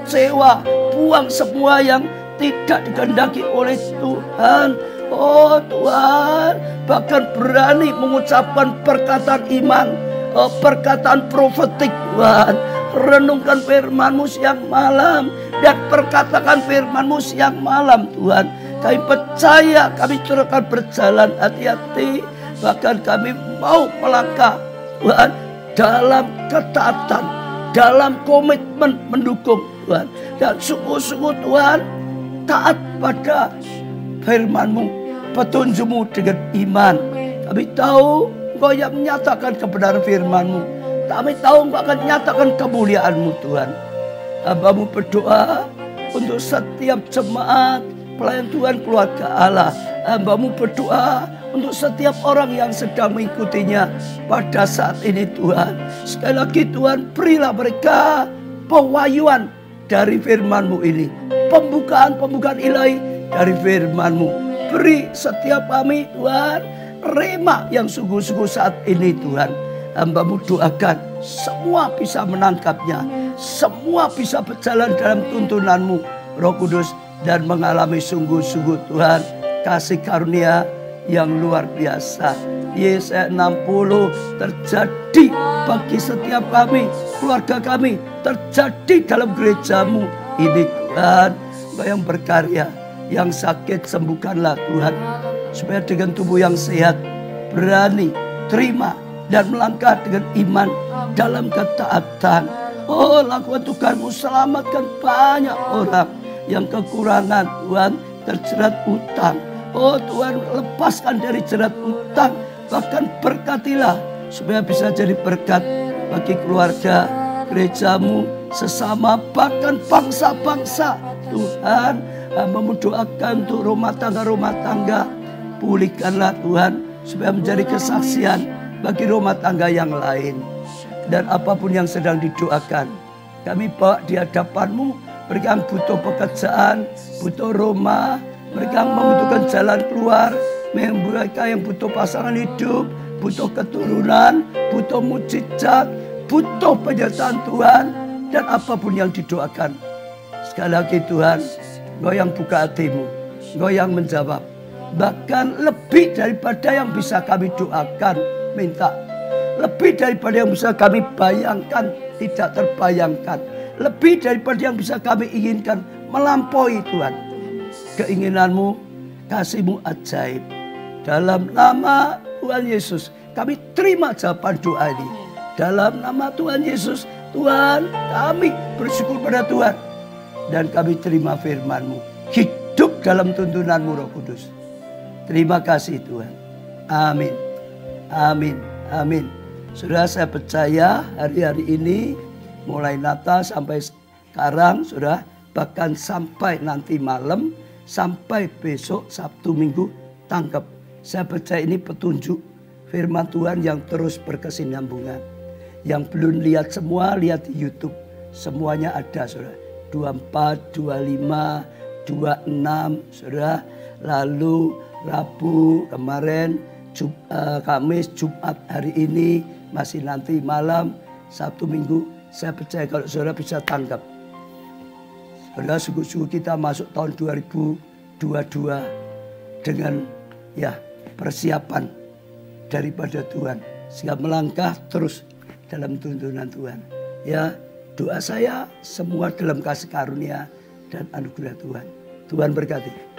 sewa, buang semua yang tidak dikehendaki oleh Tuhan. Oh Tuhan, bahkan berani mengucapkan perkataan iman, perkataan profetik Tuhan. Renungkan firman-Mu siang malam dan perkatakan firman-Mu siang malam Tuhan. Kami percaya kami akan berjalan hati-hati. Bahkan kami mau melangkah Tuhan dalam ketaatan, dalam komitmen mendukung Tuhan. Dan sungguh-sungguh Tuhan taat pada firman-Mu, petunjuk-Mu dengan iman. Kami tahu Engkau yang menyatakan kebenaran firman-Mu. Kami tahu Engkau akan nyatakan kemuliaan-Mu Tuhan. Hamba-Mu berdoa untuk setiap jemaat pelayan Tuhan keluarga Allah. Hamba-Mu berdoa untuk setiap orang yang sedang mengikutinya pada saat ini Tuhan. Sekali lagi Tuhan, berilah mereka pewahyuan dari firman-Mu ini. Pembukaan ilahi dari firman-Mu. Beri setiap kami Tuhan rema yang sungguh-sungguh saat ini Tuhan. Hamba-Mu doakan semua bisa menangkapnya. Semua bisa berjalan dalam tuntunan-Mu Roh Kudus. Dan mengalami sungguh-sungguh Tuhan kasih karunia yang luar biasa. Yesaya 60 terjadi bagi setiap kami, keluarga kami, terjadi dalam gereja-Mu ini Tuhan. Engkau yang berkarya, yang sakit sembuhkanlah Tuhan, supaya dengan tubuh yang sehat berani terima dan melangkah dengan iman dalam ketaatan. Oh, lakukan Tuhan-Mu, selamatkan banyak orang yang kekurangan Tuhan, terjerat utang. Oh Tuhan, lepaskan dari jerat utang. Bahkan berkatilah supaya bisa jadi berkat bagi keluarga, gereja-Mu, sesama, bahkan bangsa-bangsa. Tuhan, hamba-Mu doakan untuk rumah tangga. Pulihkanlah Tuhan, supaya menjadi kesaksian bagi rumah tangga yang lain. Dan apapun yang sedang didoakan, kami bawa di hadapan-Mu. Mereka yang butuh pekerjaan, butuh rumah, mereka yang membutuhkan jalan keluar, mereka yang butuh pasangan hidup, butuh keturunan, butuh mujizat, butuh penyertaan Tuhan, dan apapun yang didoakan. Sekali lagi Tuhan, Engkau yang buka hati-Mu, Engkau yang menjawab. Bahkan lebih daripada yang bisa kami doakan, minta. Lebih daripada yang bisa kami bayangkan, tidak terbayangkan. Lebih daripada yang bisa kami inginkan, melampaui Tuhan. Keinginan-Mu, kasih-Mu ajaib. Dalam nama Tuhan Yesus, kami terima jawaban doa ini. Dalam nama Tuhan Yesus, Tuhan, kami bersyukur pada Tuhan. Dan kami terima firman-Mu. Hidup dalam tuntunan-Mu Roh Kudus. Terima kasih Tuhan. Amin. Amin. Amin. Saudara, saya percaya hari-hari ini, mulai Natal sampai sekarang, saudara, bahkan sampai nanti malam, sampai besok Sabtu Minggu, tangkap. Saya percaya ini petunjuk firman Tuhan yang terus berkesinambungan. Yang belum lihat semua, lihat di YouTube. Semuanya ada, saudara. 24, 25, 26, saudara. Lalu Rabu kemarin, Kamis, Jumat hari ini, masih nanti malam, Sabtu Minggu. Saya percaya kalau saudara bisa tangkap. Saudara, sungguh-sungguh kita masuk tahun 2022 dengan persiapan daripada Tuhan. Sehingga melangkah terus dalam tuntunan Tuhan. Ya, doa saya semua dalam kasih karunia dan anugerah Tuhan. Tuhan berkati.